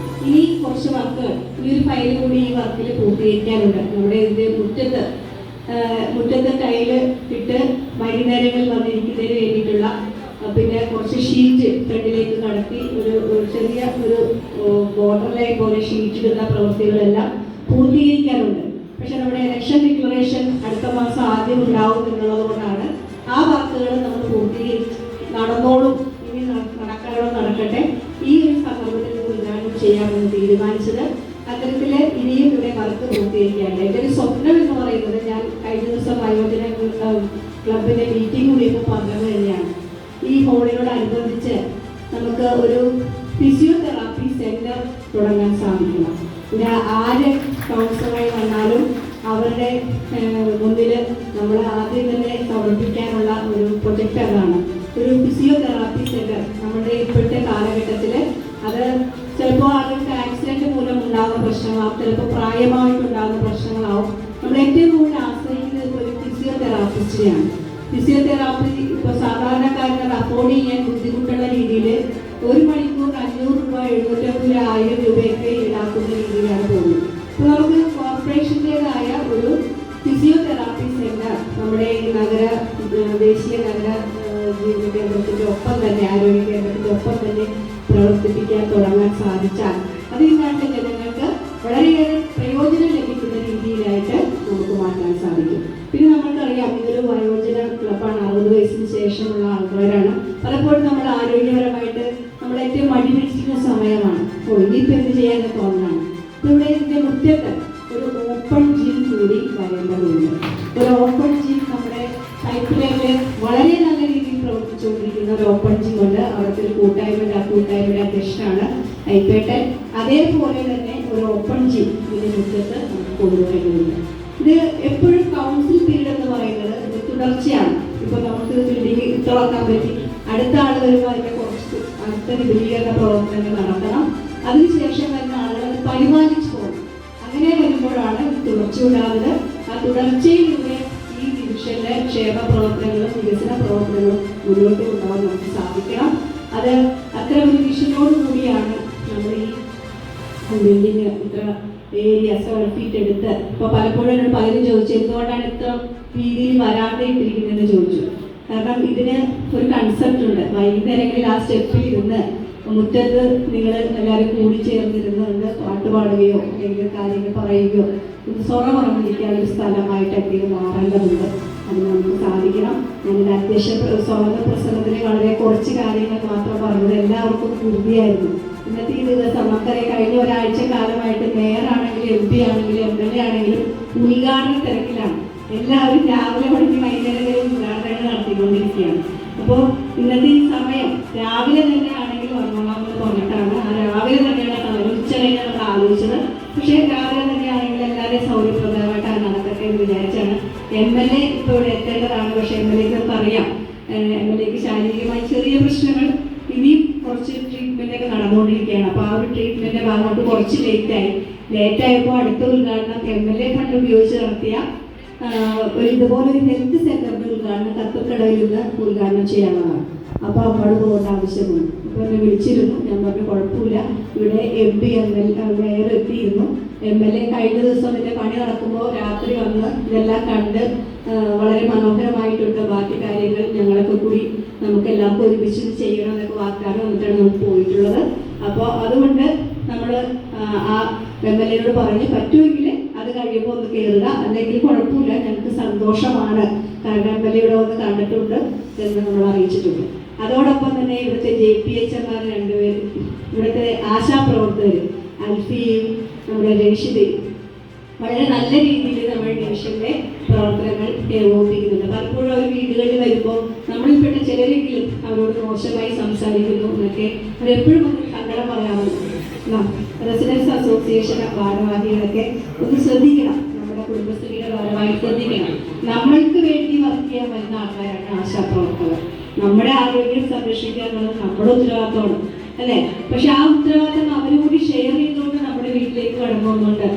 ഇനി കുറച്ച് വർക്കുകൾ, ഈ ഒരു ഫയൽ കൂടി ഈ വർക്കിൽ പൂർത്തീകരിക്കാനുണ്ട്. നമ്മുടെ ഇതിൻ്റെ മുറ്റത്ത് ടൈല് ഇട്ട് വൈകുന്നേരങ്ങളിൽ വന്നിരിക്കുന്നതിന് വേണ്ടിയിട്ടുള്ള, പിന്നെ കുറച്ച് ഷീറ്റ് ഫ്രണ്ടിലേക്ക് കടത്തി ഒരു ചെറിയ ഒരു ബോർഡർ ലൈൻ പോലെ ഷീറ്റ് ഇടുന്ന പ്രവൃത്തികളെല്ലാം പൂർത്തീകരിക്കാനുണ്ട്. പക്ഷെ നമ്മുടെ ഇലക്ഷൻ ഡിക്ലറേഷൻ അടുത്ത മാസം ആദ്യം ഉണ്ടാവും എന്നുള്ളത് കൊണ്ടാണ് ആ വർക്കുകൾ നമ്മൾ പൂർത്തീകരിച്ച് നടന്നോളും. ഇനി നടക്കട്ടെ, ഈ ഒരു സന്ദർഭത്തിൽ ഉദ്ഘാടനം ചെയ്യാമെന്ന് തീരുമാനിച്ചത്. അത്തരത്തിൽ ഇനിയും ഇവിടെ വർക്ക് പൂർത്തീകരിക്കാനുണ്ട്. എൻ്റെ ഒരു സ്വപ്നം എന്ന് പറയുന്നത്, ഞാൻ കഴിഞ്ഞ ദിവസം വയോജന ക്ലബിൻ്റെ മീറ്റിംഗ് കൂടിയപ്പോൾ പറഞ്ഞത് തന്നെയാണ്, ഈ ഹോളിനോടനുബന്ധിച്ച് നമുക്ക് ഒരു ഫിസിയോതെറാപ്പി സെന്റർ തുടങ്ങാൻ സാധിക്കണം. പിന്നെ ആര് കൗൺസിലറായി വന്നാലും അവരുടെ മുന്നിൽ നമ്മൾ ആദ്യം തന്നെ സമർപ്പിക്കാനുള്ള ഒരു പ്രൊജക്റ്റ് അതാണ്, ഒരു ഫിസിയോതെറാപ്പി സെന്റർ. നമ്മുടെ ഇപ്പോഴത്തെ കാലഘട്ടത്തിൽ അത് ചിലപ്പോൾ ആളുകൾക്ക് ആക്സിഡന്റ് മൂലം ഉണ്ടാകുന്ന പ്രശ്നങ്ങളാവും, ചിലപ്പോൾ പ്രായമായിട്ടുണ്ടാകുന്ന പ്രശ്നങ്ങളാവും. നമ്മൾ ഏറ്റവും കൂടുതൽ ആശ്രയിക്കുന്നത് ഒരു ഫിസിയോതെറാപ്പിസ്റ്റിനെയാണ്. ഫിസിയോതെറാപ്പി ഇപ്പോൾ സാധാരണക്കാരന് അഫോർഡ് ചെയ്യാൻ ബുദ്ധിമുട്ടുള്ള രീതിയിൽ 1 മണിക്കൂർ 500 രൂപ, 750, 1000 രൂപയൊക്കെ ഈടാക്കുന്ന രീതിയിലാണ് പോകുന്നത്. അപ്പോൾ നമുക്ക് കോർപ്പറേഷൻ്റെതായ ഒരു ഫിസിയോതെറാപ്പി സെന്റർ നമ്മുടെ ഈ ദേശീയ നഗര ജീവിത കേന്ദ്രത്തിൻ്റെ ഒപ്പം തന്നെ, ആരോഗ്യ കേന്ദ്രത്തിൻ്റെ ഒപ്പം തന്നെ പ്രവർത്തിപ്പിക്കാൻ തുടങ്ങാൻ സാധിച്ചാൽ അതിൽ നാട്ടിലെ ജനങ്ങൾക്ക് വളരെയേറെ പ്രയോജനം ലഭിക്കുന്ന രീതിയിലായിട്ട് നമുക്ക് മാറ്റാൻ സാധിക്കും. പിന്നെ നമ്മൾക്കറിയാം, ഇതൊരു വയോജന ക്ലബ്ബാണ്. 60 വയസ്സിന് ശേഷമുള്ള ആൾക്കാരാണ്. പലപ്പോഴും നമ്മൾ ആരോഗ്യപരമായിട്ട് നമ്മൾ ഏറ്റവും മടി പിടിച്ചിരിക്കുന്ന സമയമാണ്. ഇനിയിപ്പോൾ എന്ത് ചെയ്യാനൊക്കെ തോന്നാണ്. ഇവിടെ ഇതിൻ്റെ മുറ്റത്ത് ഒരു ഓപ്പൺ ജിം കൂടി വരേണ്ടതുണ്ട്. ഒരു ഓപ്പൺ ജിം നമ്മുടെ സൈക്കിളിൽ വളരെ നല്ല രീതിയിൽ പ്രവർത്തിച്ചുകൊണ്ടിരിക്കുന്ന ഒരു ഓപ്പൺ ജിം ഉണ്ട്. അവിടുത്തെ ഒരു കൂട്ടായ്മയുടെ, ആ കൂട്ടായ്മയുടെ അധ്യക്ഷനാണ് ഐപ്പേട്ടൻ. അതേപോലെ തന്നെ ഒരു ഓപ്പൺ ജിം ഇതിൻ്റെ മുറ്റത്ത് നമുക്ക് കൊണ്ടുവരേണ്ടതുണ്ട്. ഇത് എപ്പോഴും കൗൺസിൽ പീരീഡ് എന്ന് പറയുന്നത് ഇത് തുടർച്ചയാണ്. ഇപ്പോൾ നമുക്ക് ബിൽഡിംഗ് ഇത്രമാക്കാൻ പറ്റി, അടുത്ത ആൾ വരുമ്പോൾ അതിൻ്റെ കുറച്ച് അടുത്ത വിപുലീകരണ പ്രവർത്തനങ്ങൾ നടത്തണം. അതിനുശേഷം വരുന്ന ആളുകൾ അത് പരിപാലിച്ചു പോകണം. അങ്ങനെ വരുമ്പോഴാണ് തുടർച്ച ഉണ്ടാകുന്നത്. ആ തുടർച്ചയിലൂടെ ഈ ഡിവിഷനിലെ ക്ഷേമ പ്രവർത്തനങ്ങളും വികസന പ്രവർത്തനങ്ങളും മുന്നോട്ട് കൊണ്ടുപോകാൻ നമുക്ക് സാധിക്കണം. അത് അത്തരം ഒരു വിഷനോട് കൂടിയാണ് നമ്മൾ ഈ ബിൽഡിങ് ഇത്ര ഏരിയ സ്ക്വയർ ഫീറ്റ് എടുത്ത്. ഇപ്പോൾ പലപ്പോഴും എന്നോട് പലരും ചോദിച്ചു, എന്തുകൊണ്ടാണ് ഇത്ര രീതിയിൽ വരാതെ ഇട്ടിരിക്കുന്നതെന്ന് ചോദിച്ചു. കാരണം ഇതിന് ഒരു കൺസെപ്റ്റ് ഉണ്ട്. വൈകുന്നേരങ്ങളിൽ ആ സ്റ്റെപ്പിൽ ഇരുന്ന് മുറ്റത്ത് നിങ്ങൾ എല്ലാവരും കൂടി ചേർന്നിരുന്നുകൊണ്ട് പാട്ട് പാടുകയോ അല്ലെങ്കിൽ കാര്യങ്ങൾ പറയുകയോ സൊറ പറഞ്ഞിരിക്കാൻ ഒരു സ്ഥലമായിട്ടെങ്കിലും മാറേണ്ടതുണ്ട്. അതിന് നമുക്ക് സാധിക്കണം. ഞാനൊരു അധ്യക്ഷ സ്വാഗത പ്രസംഗത്തിന് വളരെ കുറച്ച് കാര്യങ്ങൾ മാത്രം പറഞ്ഞത് എല്ലാവർക്കും പൂർത്തിയായിരുന്നു. ഇന്നത്തെ ഈ ദിവസം നമുക്കറിയാം, കഴിഞ്ഞ ഒരാഴ്ച കാലമായിട്ട് മേയറാണെങ്കിലും MP ആണെങ്കിലും MLA ആണെങ്കിലും ഉദ്ഘാടന തിരക്കിലാണ്. എല്ലാവരും രാവിലെ പഠിച്ച് വൈകുന്നേരം വരെ ഉദ്ഘാടനങ്ങൾ നടത്തിക്കൊണ്ടിരിക്കുകയാണ്. അപ്പോൾ ഇന്നത്തെ ഈ സമയം രാവിലെ തന്നെ ആണെങ്കിൽ വന്നോളാമെന്ന് പറഞ്ഞിട്ടാണ് ആ രാവിലെ തന്നെയുള്ള സമയം ഉച്ചകഴിഞ്ഞ് നമ്മൾ ആലോചിച്ചത്. പക്ഷേ രാവിലെ തന്നെയാണെങ്കിൽ എല്ലാവരെയും സൗകര്യപ്രദമായിട്ട് അത് നടക്കട്ടെ എന്ന് വിചാരിച്ചാണ്. MLA ഇപ്പോൾ ഇവിടെ എത്തേണ്ടതാണ്. പക്ഷേ MLAക്ക് നമുക്കറിയാം, MLAക്ക് ശാരീരികമായി ചെറിയ പ്രശ്നങ്ങൾ ഇനിയും കുറച്ച് ട്രീറ്റ്മെൻറ്റൊക്കെ നടന്നുകൊണ്ടിരിക്കുകയാണ്. അപ്പോൾ ആ ഒരു ട്രീറ്റ്മെൻറ്റിൻ്റെ ഭാഗമായിട്ട് കുറച്ച് ലേറ്റായപ്പോൾ അടുത്ത ഉദ്ഘാടനം MLA ഫണ്ട് ഉപയോഗിച്ച് നടത്തിയ ഇതുപോലൊരു ഹെൽത്ത് സെൻ്ററിൻ്റെ ഉദ്ഘാടനം കത്തക്കടയിൽ നിന്ന് ഉദ്ഘാടനം ചെയ്യാനുള്ളതാണ്. അപ്പോൾ അങ്ങോട്ട് പോകേണ്ട ആവശ്യമാണ്. അപ്പോൾ എന്നെ വിളിച്ചിരുന്നു. ഞാൻ പറഞ്ഞു കുഴപ്പമില്ല, ഇവിടെ MP മേയർ എത്തിയിരുന്നു. MLA കഴിഞ്ഞ ദിവസം ഇതിൻ്റെ പണി നടക്കുമ്പോൾ രാത്രി വന്ന് ഇതെല്ലാം കണ്ട് വളരെ മനോഹരമായിട്ടുണ്ട്. ബാക്കി കാര്യങ്ങൾ ഞങ്ങളൊക്കെ കൂടി നമുക്ക് എല്ലാവർക്കും ഒരുമിച്ച് ചെയ്യണം എന്നൊക്കെ വാഗ്ദാനം വന്നിട്ടാണ് നമുക്ക് പോയിട്ടുള്ളത്. അപ്പോൾ അതുകൊണ്ട് നമ്മൾ ആ MLAയോട് പറഞ്ഞ് പറ്റുമെങ്കിൽ അത് കഴിയുമ്പോൾ ഒന്ന് കയറുക, അല്ലെങ്കിൽ കുഴപ്പമില്ല, ഞങ്ങൾക്ക് സന്തോഷമാണ്, കാരണം MLA വന്ന് കണ്ടിട്ടുണ്ട് എന്ന് നമ്മൾ അറിയിച്ചിട്ടുണ്ട്. അതോടൊപ്പം തന്നെ ഇവിടുത്തെ JPHമാർ 2 പേരും, ഇവിടുത്തെ ആശാപ്രവർത്തകർ അൽഫിയും നമ്മുടെ രക്ഷിതയും വളരെ നല്ല രീതിയിൽ നമ്മുടെ ഡിവിഷനിലെ പ്രവർത്തനങ്ങൾ ഏകോപിപ്പിക്കുന്നുണ്ട്. പലപ്പോഴും അവർ വീടുകളിൽ വരുമ്പോൾ നമ്മളിൽപ്പെട്ട ചിലരെങ്കിലും അവരോട് മോശമായി സംസാരിക്കുന്നു എന്നൊക്കെ അവരെപ്പോഴും ഒന്ന് സങ്കടം പറയാറുണ്ട്. റെസിഡൻസ് അസോസിയേഷൻ ഭാരവാഹികളൊക്കെ ഒന്ന് ശ്രദ്ധിക്കണം. നമ്മുടെ കുടുംബശ്രീയുടെ ഭാരവാഹി ശ്രദ്ധിക്കണം. നമ്മൾക്ക് വേണ്ടി വർക്ക് ചെയ്യാൻ വരുന്ന ആൾക്കാരാണ് ആശാപ്രവർത്തകർ. നമ്മുടെ ആരോഗ്യം സംരക്ഷിക്കുക എന്നുള്ളത് നമ്മുടെ ഉത്തരവാദിത്തമാണ്, അല്ലേ? പക്ഷെ ആ ഉത്തരവാദിത്തം അവരോട് ഷെയർ ചെയ്തുകൊണ്ട് നമ്മുടെ വീട്ടിലേക്ക് കടന്നു വന്നുകൊണ്ട്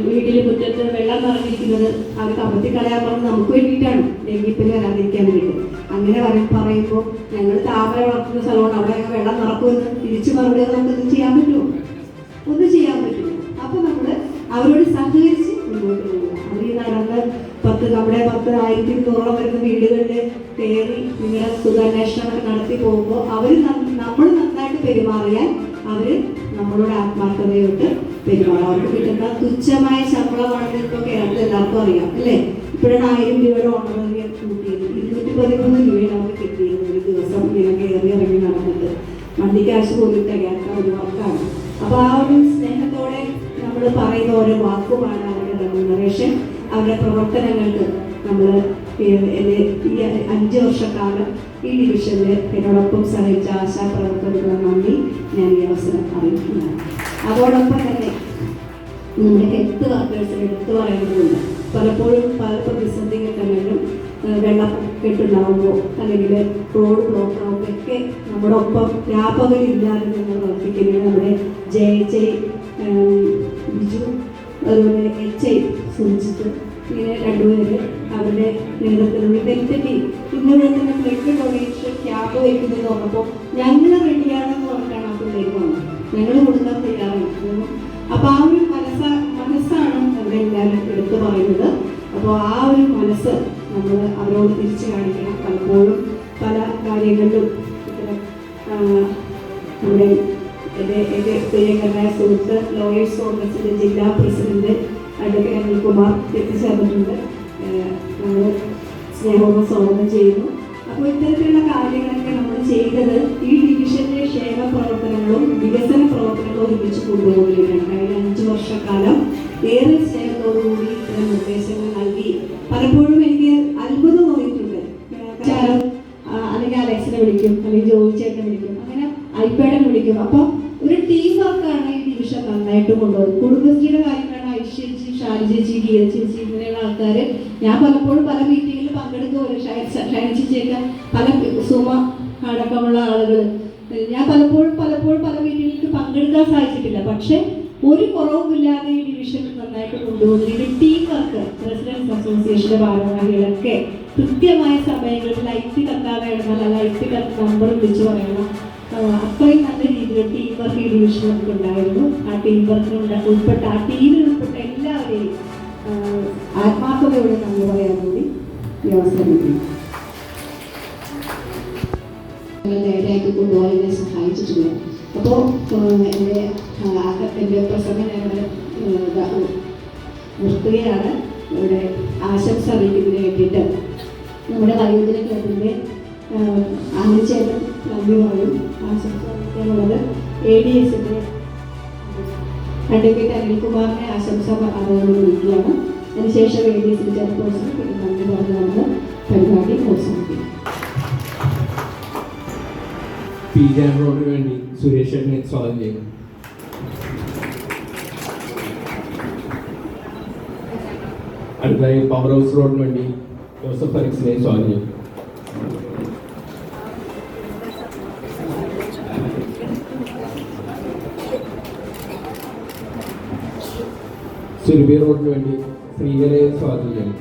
വീട്ടിൽ മുറ്റത്ത് വെള്ളം നിറഞ്ഞിരിക്കുന്നത് അത് കമത്തി കളയാൻ പറഞ്ഞ് നമുക്ക് വേണ്ടിയിട്ടാണ്, ഡെങ്കിപ്പനി വരാതിരിക്കാൻ വേണ്ടിയിട്ട്. അങ്ങനെ പറയുമ്പോൾ ഞങ്ങൾ താമര വളർത്തുന്ന സ്ഥലമാണ്, അവിടെ വെള്ളം നിറക്കുമെന്ന് തിരിച്ചു മറുപടി നമുക്കൊന്നും ചെയ്യാൻ പറ്റുമോ? ഒന്നും ചെയ്യാൻ പറ്റില്ല. അപ്പോൾ നമ്മൾ അവരോട് സഹകരിച്ച് മുന്നോട്ട് പോകുക. അവർ ഈ നടന്ന് നമ്മുടെ 10,200 വരുന്ന വീടുകളിൽ കയറി നിങ്ങളുടെ സുഖാന്വേഷണങ്ങൾ നടത്തി പോകുമ്പോൾ നമ്മൾ നന്നായിട്ട് പെരുമാറിയാൽ അവർ നമ്മളോട് ആത്മാർത്ഥതയോട്ട് പെരുമാറും. അവർക്ക് കിട്ടുന്ന തുച്ഛമായ ശമ്പളമാണെന്ന് ഇപ്പോൾ കേരളത്തിൽ എല്ലാവർക്കും അറിയാം, അല്ലേ? ഇപ്പോഴാണ് 1000 രൂപയുടെ ഓണററി കൂട്ടിയത്. 213 രൂപയാണ് അവർക്ക് കിട്ടിയത് ഒരു ദിവസം ഇങ്ങനെ കയറി ഇറങ്ങി നടന്നിട്ട്. വണ്ടി കാശ് പോലും തികയാത്ത ഒരു വർക്കാണ്. അപ്പോൾ ആ ഒരു സ്നേഹത്തോടെ നമ്മൾ പറയുന്ന ഓരോ വാക്കുമാണ് അവരുടെ റെമ്യൂണറേഷൻ. അവരുടെ പ്രവർത്തനങ്ങൾക്ക് നമ്മൾ ഈ 5 വർഷക്കാലം ഈ ഡിവിഷനിൽ എന്നോടൊപ്പം സഹകരിച്ച ആശാപ്രവർത്തകരുടെ നന്ദി ഞാൻ ഈ അവസരം അറിയിക്കുന്നതാണ്. അതോടൊപ്പം തന്നെ നമ്മുടെ ഹെൽത്ത് വർക്കേഴ്സിനെ എടുത്തു പറയുന്നതുണ്ട്. പലപ്പോഴും പല പ്രതിസന്ധി ഘട്ടങ്ങളിലും വെള്ളക്കെട്ടുണ്ടാകുമ്പോൾ അല്ലെങ്കിൽ റോഡ് ബ്ലോക്ക് ആകുമ്പോൾ ഒക്കെ നമ്മുടെ ഒപ്പം വ്യാപകരില്ലാതെ നമ്മൾ പ്രവർത്തിക്കുന്നത് നമ്മുടെ JHI ബിജു, അതുപോലെ HI സുജിത്ത്, ഇങ്ങനെ 2 പേര് അവരുടെ നേതൃത്വത്തിലുള്ള ഹെൽത്ത് ടീം ഇന്നിവിടെ തന്നെ ബ്ലഡ് ഡൊണേഷൻ ക്യാമ്പ് വയ്ക്കുന്നതെന്ന് പറഞ്ഞപ്പോൾ ഞങ്ങൾ റെഡിയാണെന്ന് പറഞ്ഞിട്ടാണ് ആ പിള്ളേർക്ക് വന്നത്. ഞങ്ങൾ കൊടുക്കാൻ തയ്യാറാണ്. അപ്പോൾ ആ ഒരു മനസ്സാണ് നമ്മളെല്ലാവരും എടുത്തു പറയുന്നത്. അപ്പോൾ ആ ഒരു മനസ്സ് നമ്മൾ അവരോട് തിരിച്ചു കാണിക്കണം. പലപ്പോഴും പല കാര്യങ്ങളിലും നമ്മുടെ എൻ്റെ പ്രിയങ്കരനായ സുഹൃത്ത് ലോയേഴ്സ് കോൺഗ്രസിൻ്റെ ജില്ലാ പ്രസിഡന്റ് അഡ്വക്കേറ്റ് അനിൽകുമാർ എത്തിച്ചേർന്നിട്ടുണ്ട്. നമ്മൾ സ്നേഹവും സ്വാഗതം ചെയ്യുന്നു. അപ്പോൾ ഇത്തരത്തിലുള്ള കാര്യങ്ങളൊക്കെ നമ്മൾ ചെയ്തത് ഈ ഡിവിഷന്റെ ക്ഷേമ പ്രവർത്തനങ്ങളും വികസന പ്രവർത്തനങ്ങളും ഒരുമിച്ച് കൊണ്ടുപോവുകയാണ്. കഴിഞ്ഞ 5 വർഷക്കാലം ഏറെ സ്നേഹത്തോടുകൂടി ഇത്തരം നിർദ്ദേശങ്ങൾ നൽകി. പലപ്പോഴും എനിക്ക് അത്ഭുതം തോന്നിയിട്ടുണ്ട്. അല്ലെങ്കിൽ അലക്സിനെ വിളിക്കും, അല്ലെങ്കിൽ ജോയിച്ചേട്ടനെ വിളിക്കും, അങ്ങനെ ഐപാഡിനെ വിളിക്കും. അപ്പോൾ ഒരു ടീം വർക്കാണ് ഈ ഡിവിഷൻ നന്നായിട്ട് കൊണ്ടുപോകുന്നത്. കുടുംബശ്രീയുടെ കാര്യങ്ങളാണ് ഐശ്വര്യ, ഷാരി ചേച്ചി, ഗീത ചേച്ചി, ഇങ്ങനെയുള്ള ആൾക്കാർ. ഞാൻ പലപ്പോഴും പല മീറ്റിങ്ങിൽ പങ്കെടുക്കുമല്ലോ. ഷാരി ചേച്ചിയൊക്കെ പല സുമ അടക്കമുള്ള ആളുകൾ ഞാൻ പലപ്പോഴും പല മീറ്റിങ്ങിലേക്ക് പങ്കെടുക്കാൻ സാധിച്ചിട്ടില്ല. പക്ഷെ ഒരു കുറവുമില്ലാതെ ഈ ഡിവിഷൻ നന്നായിട്ട് കൊണ്ടുപോകുന്നത് ടീം വർക്ക്. റെസിഡൻസ് അസോസിയേഷന്റെ ഭാരവാഹികളൊക്കെ കൃത്യമായ സമയങ്ങളിൽ ലൈറ്റ് കത്താതെ ഇടുന്ന ലൈറ്റ് നമ്പർ വിളിച്ച് പറയണം. അത്രയും നല്ല രീതിയിൽ ടീം വർക്ക് ഈ ഡിവിഷൻ നമുക്ക് ഉണ്ടായിരുന്നു. ആ ടീം വർക്കിൽ ഉൾപ്പെട്ട ആ ടീമിൽ ഉൾപ്പെട്ട എല്ലാവരെയും ആത്മാർത്ഥതയോടെ നന്ദി പറയാൻ കൂടി ഈ അവസരം കിട്ടി. നേരെയാക്കി കൊണ്ടുപോകാൻ എന്നെ സഹായിച്ചിട്ടുണ്ട്. അപ്പോൾ എൻ്റെ പ്രസംഗം ഞാനിവിടെ നിർത്തുകയാണ്. ഇവിടെ ആശംസ അറിയിക്കുന്നതിന് വേണ്ടിയിട്ട് നമ്മുടെ വയോജന ക്ലബിൻ്റെ ആനച്ചേട്ടൻ നന്ദി പറയും. ആശംസ അറിയിക്കാനുള്ളത് ADSൻ്റെ അഡ്വക്കേറ്റ് അനിൽകുമാറിനെ ആശംസ അറിയാൻ വിളിക്കുകയാണ്. അതിനുശേഷം ADSൻ്റെ ചെയർപേഴ്സൺ പിന്നെ നന്ദി പറഞ്ഞ് നമ്മൾ പരിപാടി അവസാനിപ്പിക്കും. പി.ജെ. റോഡിന് വേണ്ടി സുരേഷിനെ സ്വാഗതം ചെയ്യുന്നു. അടുത്തതായി പവർ ഹൗസ് റോഡിന് വേണ്ടി ജോസഫ് അലക്സിനെ സ്വാഗതം ചെയ്യുന്നു. സുരഭി റോഡിന് വേണ്ടി ശ്രീകരെ സ്വാഗതം ചെയ്യുന്നു.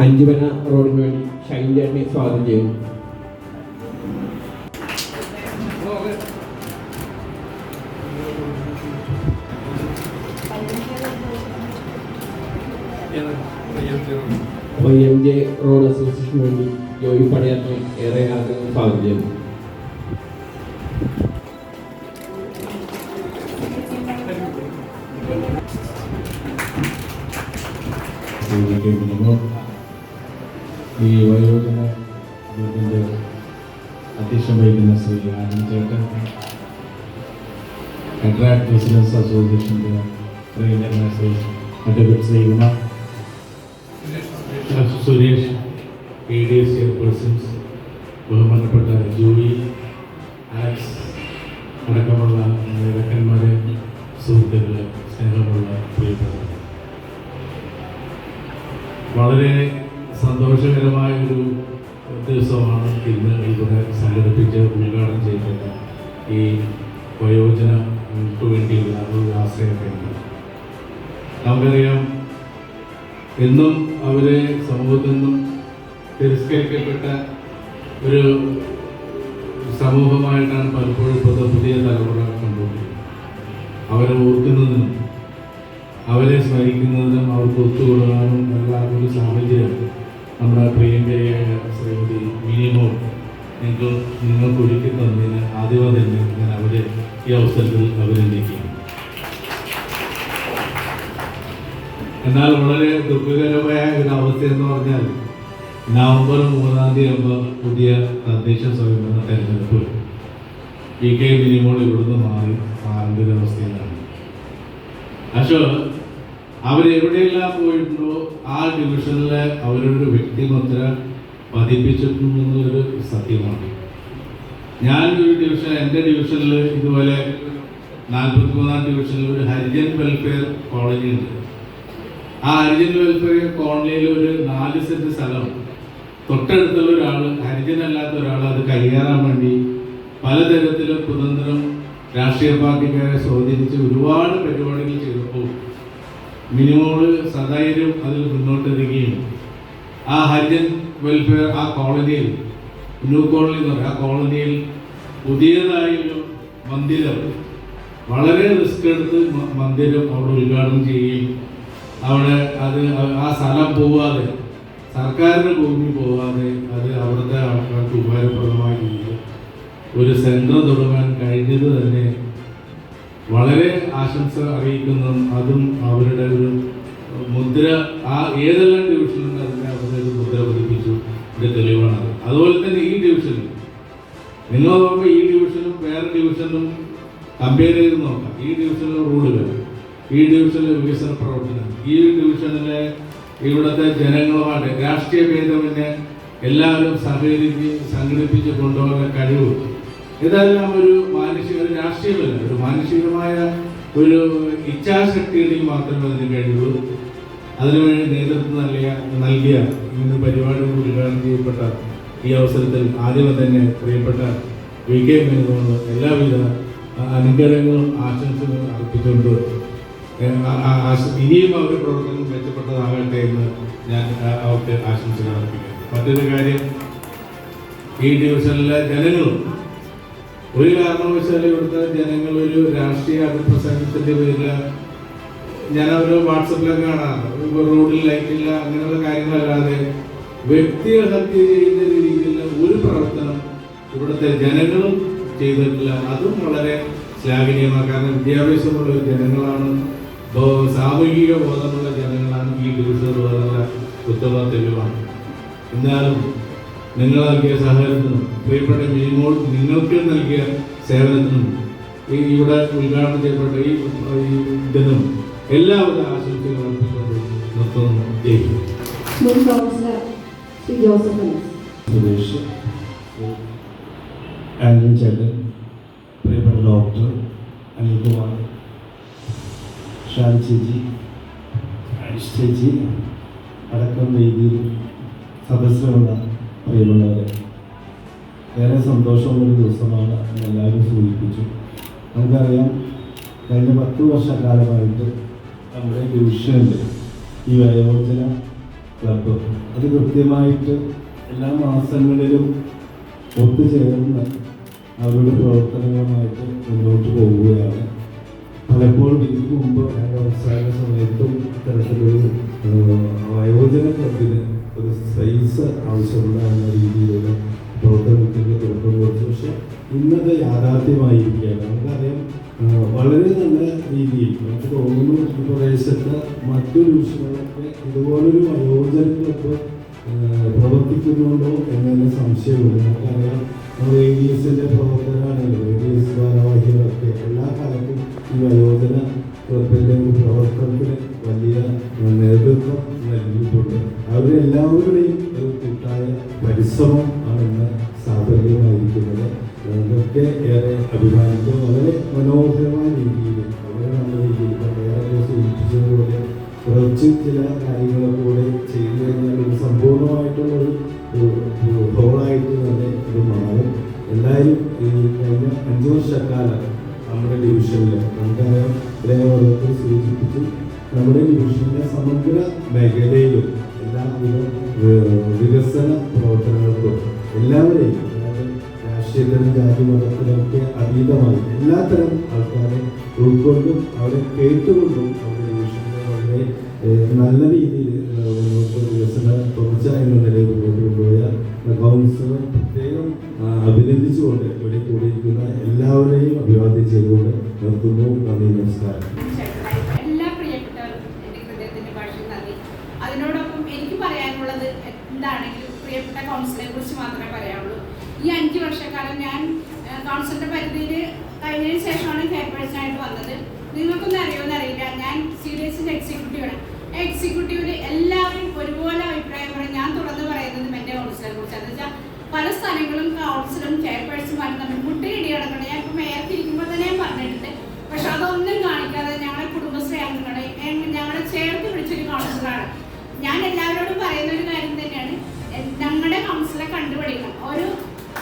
അഞ്ചുമന റോഡിന് വേണ്ടി ഷൈൻജാനെ സ്വാഗതം ചെയ്യുന്നു. YMJ റോഡ് അസോസിയേഷന് വേണ്ടി ജോയി പടയാറിനെ ഏറെ ആഗ്രഹം സ്വാഗതം ചെയ്യുന്നു. ഈ വയോജന ഗ്രൂപ്പിൻ്റെ അധ്യക്ഷം വഹിക്കുന്ന ശ്രീ ആനന്ദചേട്ടൻ, അട്രാക്ട് ബിസിനസ് അസോസിയേഷൻ്റെ advocate Shri Uma, Suresh, ADS chairpersons, ബഹുമാനപ്പെട്ട ജൂയി, ആലക്സ് അടക്കമുള്ള നേതാക്കന്മാരെ, സുഹൃത്തുക്കളെ, സ്നേഹമുള്ള പ്രിയപ്പെട്ട, വളരെ സന്തോഷകരമായ ഒരു ദിവസമാണ് ഇന്ന് ഇവിടെ സംഘടിപ്പിച്ച് ഉദ്ഘാടനം ചെയ്തിട്ടുള്ള ഈ വയോജനങ്ങൾക്ക് വേണ്ടിയുള്ള ഒരു ആശ്രയ കേന്ദ്രം. നമുക്കറിയാം, എന്നും അവരെ സമൂഹത്തിൽ നിന്നും തിരസ്കരിക്കപ്പെട്ട ഒരു സമൂഹമായിട്ടാണ് പലപ്പോഴും ഇപ്പോഴത്തെ പുതിയ തലമുറ കണ്ടുകൊണ്ടിരിക്കുന്നത്. അവരെ ഓർക്കുന്നതിനും അവരെ സ്മരിക്കുന്നതിനും അവർക്ക് ഒത്തുകൂടാനും ഉള്ള ഒരു സാഹചര്യം നമ്മുടെ പ്രിയങ്കരയായ ശ്രീമതി മിനിമോൾ നിങ്ങൾക്ക് ഒരുക്കി തന്നതിന് ആദ്യമേ തന്നെ ഞാൻ അവരെ ഈ അവസരത്തിൽ അഭിനന്ദിക്കുന്നു. എന്നാൽ വളരെ ദുഃഖകരമായ ഒരു അവസ്ഥ എന്ന് പറഞ്ഞാൽ നവംബർ 3-ാം തീയതി ആകുമ്പോൾ പുതിയ തദ്ദേശ സ്വയംഭരണ തെരഞ്ഞെടുപ്പ് PK മിനിമോൾ ഇവിടുന്ന് മാറേണ്ട ഒരു അവസ്ഥയിലാണ്. പക്ഷേ അവരെവിടെയെല്ലാം പോയിട്ടുണ്ടോ ആ ഡിവിഷനിലെ അവരൊരു വ്യക്തിമുദ്ര പതിപ്പിച്ചിട്ടുണ്ടെന്നൊരു സത്യമാണ്. ഞാനൊരു ഡിവിഷൻ, എൻ്റെ ഡിവിഷനിൽ ഇതുപോലെ 43-ാം ഡിവിഷനിൽ ഒരു ഹരിജൻ വെൽഫെയർ കോളനി ഉണ്ട്. ആ ഹരിജൻ വെൽഫെയർ കോളനിയിൽ ഒരു 4 സെന്റ് സ്ഥലം തൊട്ടടുത്തുള്ള ഒരാൾ, ഹരിജനല്ലാത്ത ഒരാൾ, അത് കൈകാറാൻ വേണ്ടി പലതരത്തിലും കുതന്ത്രം രാഷ്ട്രീയ പാർട്ടിക്കാരെ സ്വാധീനിച്ച് ഒരുപാട് പരിപാടികൾ ചെയ്തപ്പോൾ മിനിമോള് സധൈര്യം അതിൽ മുന്നോട്ടെത്തുകയും ആ ഹരിജൻ വെൽഫെയർ ആ കോളനിയിൽ, ന്യൂ കോളനി എന്ന് പറയും, ആ കോളനിയിൽ പുതിയതായൊരു മന്ദിരം, വളരെ റിസ്ക് എടുത്ത് മന്ദിരം അവിടെ ഉദ്ഘാടനം ചെയ്യുകയും അവിടെ അത് ആ സ്ഥലം പോവാതെ, സർക്കാരിൻ്റെ ഭൂമി പോവാതെ അത് അവിടുത്തെ ആൾക്കാർക്ക് ഉപകാരപ്രദമായ രീതിയിൽ ഒരു സെൻറ്റർ തുടങ്ങാൻ കഴിഞ്ഞത് തന്നെ വളരെ ആശംസ അറിയിക്കുന്നതും അതും അവരുടെ ഒരു മുദ്ര, ആ ഏതെല്ലാം ഡിവിഷനുണ്ട് അതിനെ അവരുടെ ഒരു മുദ്ര പതിപ്പിച്ചു തെളിവാണ്. അതുപോലെ തന്നെ ഈ ഡിവിഷനിൽ നിങ്ങൾ നോക്കുമ്പോൾ ഈ ഡിവിഷനും വേറെ ഡിവിഷനും കമ്പയർ ചെയ്ത് നോക്കാം. ഈ ഡിവിഷനിലെ റോഡുകൾ, ഈ ഡിവിഷനിലെ വികസന പ്രവർത്തനം, ഈ ഡിവിഷനിലെ ഇവിടുത്തെ ജനങ്ങളുമായിട്ട് രാഷ്ട്രീയ ഭേദമന്യേ എല്ലാവരും സഹകരിച്ച് സംഘടിപ്പിച്ച് കൊണ്ടുപോകാൻ കഴിവ്, ഇതെല്ലാം ഒരു മാനുഷിക, ഒരു രാഷ്ട്രീയമല്ല, ഒരു മാനുഷികമായ ഒരു ഇച്ഛാശക്തിയുടെയും മാത്രമേ അതിന് കഴിയുള്ളൂ. അതിനുവേണ്ടി നേതൃത്വം നൽകിയ ഇന്ന് പരിപാടികൾ ഉദ്ഘാടനം ചെയ്യപ്പെട്ട ഈ അവസരത്തിൽ ആദ്യമേ തന്നെ പ്രിയപ്പെട്ട VK മേനോന് എല്ലാവിധ അനുഗ്രഹങ്ങളും ആശംസകളും അർപ്പിച്ചുകൊണ്ട് ഇനിയും അവരുടെ പ്രവർത്തനം മെച്ചപ്പെട്ടതാകട്ടെ എന്ന് ഞാൻ അവർക്ക് ആശംസകൾ അർപ്പിക്കുന്നു. മറ്റൊരു കാര്യം, ഈ ഡിവിഷനിലെ ജനങ്ങളും ഒരു കാരണവശാലും ഇവിടുത്തെ ജനങ്ങൾ ഒരു രാഷ്ട്രീയ അതിപ്രസംഗത്തിൻ്റെ പേരിൽ ഞാൻ അവർ വാട്സപ്പിലൊക്കെ കാണാറുണ്ട്, റോഡിൽ ലൈറ്റില്ല അങ്ങനെയുള്ള കാര്യങ്ങളല്ലാതെ വ്യക്തിഹത്യ ചെയ്യുന്ന രീതിയിലുള്ള ഒരു പ്രവർത്തനം ഇവിടുത്തെ ജനങ്ങളും ചെയ്തിട്ടില്ല. അതും വളരെ ശ്ലാഘനീയമാണ്. കാരണം വിദ്യാഭ്യാസമുള്ള ജനങ്ങളാണ്, സാമൂഹിക ബോധമുള്ള ജനങ്ങളാണ് ഈ ഡിവിഷൻ എന്നുള്ള ഉത്തമ തെളിവാണ്. എന്നാലും നിങ്ങൾ നൽകിയ സഹകരണത്തിനും പ്രിയപ്പെട്ട മിനിമോൾ നിങ്ങൾക്ക് നൽകിയ സേവനത്തിനും ഇവിടെ ഉദ്ഘാടനം ചെയ്യപ്പെട്ട ഈ ഇതിനും എല്ലാവിധ ആശംസകളും അർപ്പിച്ചുകൊണ്ട് നിർത്തുന്നു. ജയിക്കും. മുൻ കൗൺസിലർ ശ്രീ ജോസഫ് സുരേഷ്, ആന്റണി ചേട്ടൻ, പ്രിയപ്പെട്ട ഡോക്ടർ അനിൽകുമാർ, ഷാൻ ചേച്ചി, ഐഷ് ചേച്ചി അടക്കം വേദിയിൽ സദസ്സിലുള്ള പ്രിയമുള്ളവരെ, ഏറെ സന്തോഷമുള്ളൊരു ദിവസമാണ് എല്ലാവരും സൂചിപ്പിച്ചു. നമുക്കറിയാം, കഴിഞ്ഞ 10 വർഷക്കാലമായിട്ട് നമ്മുടെ ഡിവിഷനിൽ ഈ വയോജന ക്ലബ്ബ് അത് കൃത്യമായിട്ട് എല്ലാ മാസങ്ങളിലും ഒത്തുചേർന്ന് അവരുടെ പ്രവർത്തനങ്ങളുമായിട്ട് മുന്നോട്ട് പോവുകയാണ്. പലപ്പോഴും ഇതിനു മുമ്പ് അവസാന സമയത്തും ഇത്തരത്തിലൊരു വയോജന ക്ലബിന് ഒരു സ്പേസ് ആവശ്യമുള്ള എന്ന രീതിയിലുള്ള പ്രവർത്തനത്തിന് തുടക്കം കൊടുത്തു. പക്ഷെ ഇന്നത് യാഥാർത്ഥ്യമായിരിക്കുകയാണ്. നമുക്കറിയാം, വളരെ നല്ല രീതിയിൽ നമുക്ക് തോന്നുന്നു ഈ പ്രദേശത്ത് മറ്റു ഡിവിഷനുകളൊക്കെ ഇതുപോലൊരു വയോജന ക്ലബ്ബ് പ്രവർത്തിക്കുന്നുണ്ടോ എന്നതിന് സംശയമുണ്ട്. നമുക്കറിയാം, നമ്മുടെ ADS-ൻ്റെ പ്രവർത്തകരാണെങ്കിലും ADS ഭാരവാഹികളൊക്കെ എല്ലാ കാലത്തും ഈ വയോജന ക്ലബിൻ്റെ ഒരു പ്രവർത്തനത്തിന് വലിയ നേതൃത്വം നൽകിയിട്ടുണ്ട്. അവരെല്ലാവരുടെയും ഒരു കൂട്ടായ പരിശ്രമം ആണെന്ന് സാധനമായിരിക്കുന്നത്. അതൊക്കെ ഏറെ അഭിമാനിക്കും. വളരെ മനോഹരമായ രീതിയിൽ, വളരെ നല്ല രീതിയിൽ വേറെ സൂചിപ്പിച്ചതുപോലെ കുറച്ച് ചില കാര്യങ്ങളൊക്കെ ചെയ്തു കഴിഞ്ഞാൽ ഒരു സമ്പൂർണ്ണമായിട്ടുള്ളൊരു ഹോളായിട്ട് തന്നെ ഇത് മാറും. എന്തായാലും ഈ കഴിഞ്ഞ 5 വർഷക്കാലം നമ്മുടെ ഡിവിഷനിൽ നമുക്കറിയാം, ഓരോരുത്തർ സൂചിപ്പിച്ചു, നമ്മുടെ ഡിവിഷനിലെ സമഗ്ര മേഖലയിലും എല്ലാവിധ വികസന പ്രവർത്തനങ്ങൾക്കും എല്ലാവരെയും, അതായത് രാഷ്ട്രീയത്തിനും ജാതി മതത്തിനൊക്കെ അതീതമായി എല്ലാത്തരം ആൾക്കാരെ ഉൾക്കൊണ്ടും അവരെ കേട്ടുകൊണ്ടും നമ്മുടെ ഡിവിഷനെ വളരെ നല്ല രീതിയിൽ വികസന തുടർച്ച എന്ന നിലയിൽ മുന്നോട്ട് കൊണ്ടുപോയ കൗൺസിലർ പ്രത്യേകം അഭിനന്ദിച്ചുകൊണ്ട് ഇവിടെ കൂടിയിരിക്കുന്ന എല്ലാവരെയും അഭിവാദ്യം ചെയ്തുകൊണ്ട് നിർത്തുന്നു. നന്ദി, നമസ്കാരം. എല്ലാ പ്രിയപ്പെട്ടവരും എൻ്റെ ഹൃദയത്തിൻ്റെ ഭാഷയിൽ നന്ദി. അതിനോടൊപ്പം എനിക്ക് പറയാനുള്ളത് എന്താണെങ്കിലും പ്രിയപ്പെട്ട കൗൺസിലറെ കുറിച്ച് മാത്രമേ പറയാനുള്ളൂ. ഈ 5 വർഷക്കാലം ഞാൻ കൗൺസിലറുടെ പരിധിയിൽ കഴിഞ്ഞതിന് ശേഷമാണ് ചെയർപേഴ്സണായിട്ട് വന്നത്. നിങ്ങൾക്കൊന്നും അറിയുമെന്ന് അറിയില്ല, ഞാൻ CDS-ൻ്റെ എക്സിക്യൂട്ടീവാണ്. എക്സിക്യൂട്ടീവിൽ എല്ലാവരും ഒരുപോലെ അഭിപ്രായം പറയും. ഞാൻ തുറന്ന് പറയുന്നതും എൻ്റെ കൗൺസിലറെ കുറിച്ച്. എന്ന് വെച്ചാൽ പല സ്ഥലങ്ങളും കൗൺസിലറും ചെയർപേഴ്സണുമാരും തമ്മിൽ മുട്ടിലിടി കിടക്കണം. ഞാൻ ഇപ്പോൾ മേയർക്കിരിക്കുമ്പോൾ തന്നെ ഞാൻ പറഞ്ഞിട്ടുണ്ട്. പക്ഷെ അതൊന്നും കാണിക്കാതെ ഞങ്ങളെ കുടുംബശ്രീ അംഗങ്ങളെ ഞങ്ങളെ ചേർത്ത് പിടിച്ചൊരു കൗൺസിലറാണ്. ഞാൻ എല്ലാവരോടും പറയുന്ന ഒരു കാര്യം തന്നെയാണ്, ഞങ്ങളുടെ കൗൺസിലറെ കണ്ടുപിടിക്കണം. ഒരു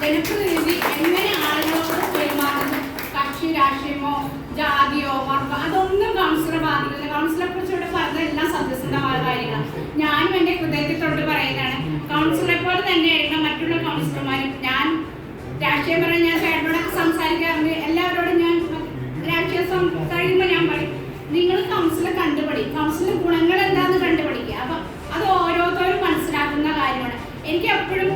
ജനപ്രതിനിധി എങ്ങനെ ആളുകളോട് പെരുമാറുന്നു, കക്ഷി രാഷ്ട്രീയമോ ജാതിയോ വർഗം അതൊന്നും കൗൺസിലറെ ബാധിക്കില്ല. കൗൺസിലറെ കുറിച്ച് ഇവിടെ പറഞ്ഞ എല്ലാം സത്യസന്ധമായ കാര്യങ്ങളാണ്. ഞാനും എൻ്റെ ഹൃദയത്തിൽ തൊട്ട് പറയുന്നതാണ്, കൗൺസിലറെ പോലെ തന്നെയായിരിക്കണം മറ്റുള്ള കൗൺസിലർമാരും. ഞാൻ രാഷ്ട്രീയം പറഞ്ഞാൽ ഞാൻ ചേട്ടനോടൊക്കെ സംസാരിക്കാറുണ്ട്. എല്ലാവരോടും ഞാൻ രാഷ്ട്രീയം കഴിയുമ്പോൾ ഞാൻ പറയും, നിങ്ങൾ കൗൺസിലറെ കണ്ടുപിടിക്കും, കൗൺസിലർ ഗുണങ്ങൾ എന്താണെന്ന് കണ്ടുപിടിക്കുക. അപ്പം അത് ഓരോരുത്തരും മനസ്സിലാക്കുന്ന കാര്യമാണ്. എനിക്ക് എപ്പോഴും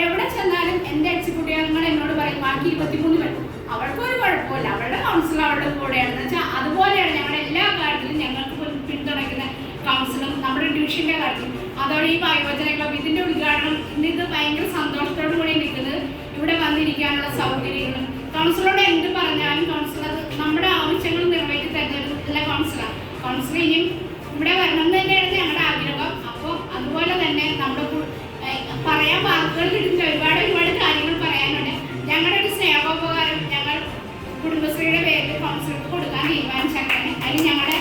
എവിടെ ചെന്നാലും എൻ്റെ എക്സിക്യൂട്ടീവ് അംഗങ്ങൾ എന്നോട് പറയും, ബാക്കി 23 പേർ അവർക്കൊരു കുഴപ്പമില്ല, അവരുടെ കൗൺസിലർ അവരുടെ കൂടെയാണെന്ന് വെച്ചാൽ അതുപോലെയാണ് ഞങ്ങളുടെ എല്ലാ കാര്യത്തിലും ഞങ്ങൾക്ക് പിന്തുണയ്ക്കുന്ന കൗൺസിലും നമ്മുടെ ഡിവിഷൻ്റെ കാര്യത്തിൽ. അതോടെ ഈ വയോജന ക്ലബ് ഇതിൻ്റെ ഉദ്ഘാടനം ഇന്നിത് ഭയങ്കര സന്തോഷത്തോടു കൂടി നിൽക്കുന്നത്. ഇവിടെ വന്നിരിക്കാനുള്ള സൗകര്യങ്ങളും കൗൺസിലറോട് എന്ത് പറഞ്ഞാലും കൗൺസിലർ നമ്മുടെ ആവശ്യങ്ങൾ നിറവേറ്റി തരുന്ന കൗൺസിലർ ഇനിയും ഇവിടെ വരണം എന്ന് തന്നെയാണ് ഞങ്ങളുടെ ആഗ്രഹം. അപ്പോൾ അതുപോലെ തന്നെ നമ്മുടെ പറയാൻ വാക്കുകൾ കിട്ടുന്ന ഒരുപാട് കാര്യങ്ങൾ പറയാനുണ്ട്. ഞങ്ങളുടെ ഒരു സ്നേഹോപകാരം ഞങ്ങൾ കുടുംബശ്രീയുടെ പേരിൽ കൗൺസിലർക്ക് കൊടുക്കാൻ തീരുമാനിച്ചേക്കാണ്. അതിന് ഞങ്ങളുടെ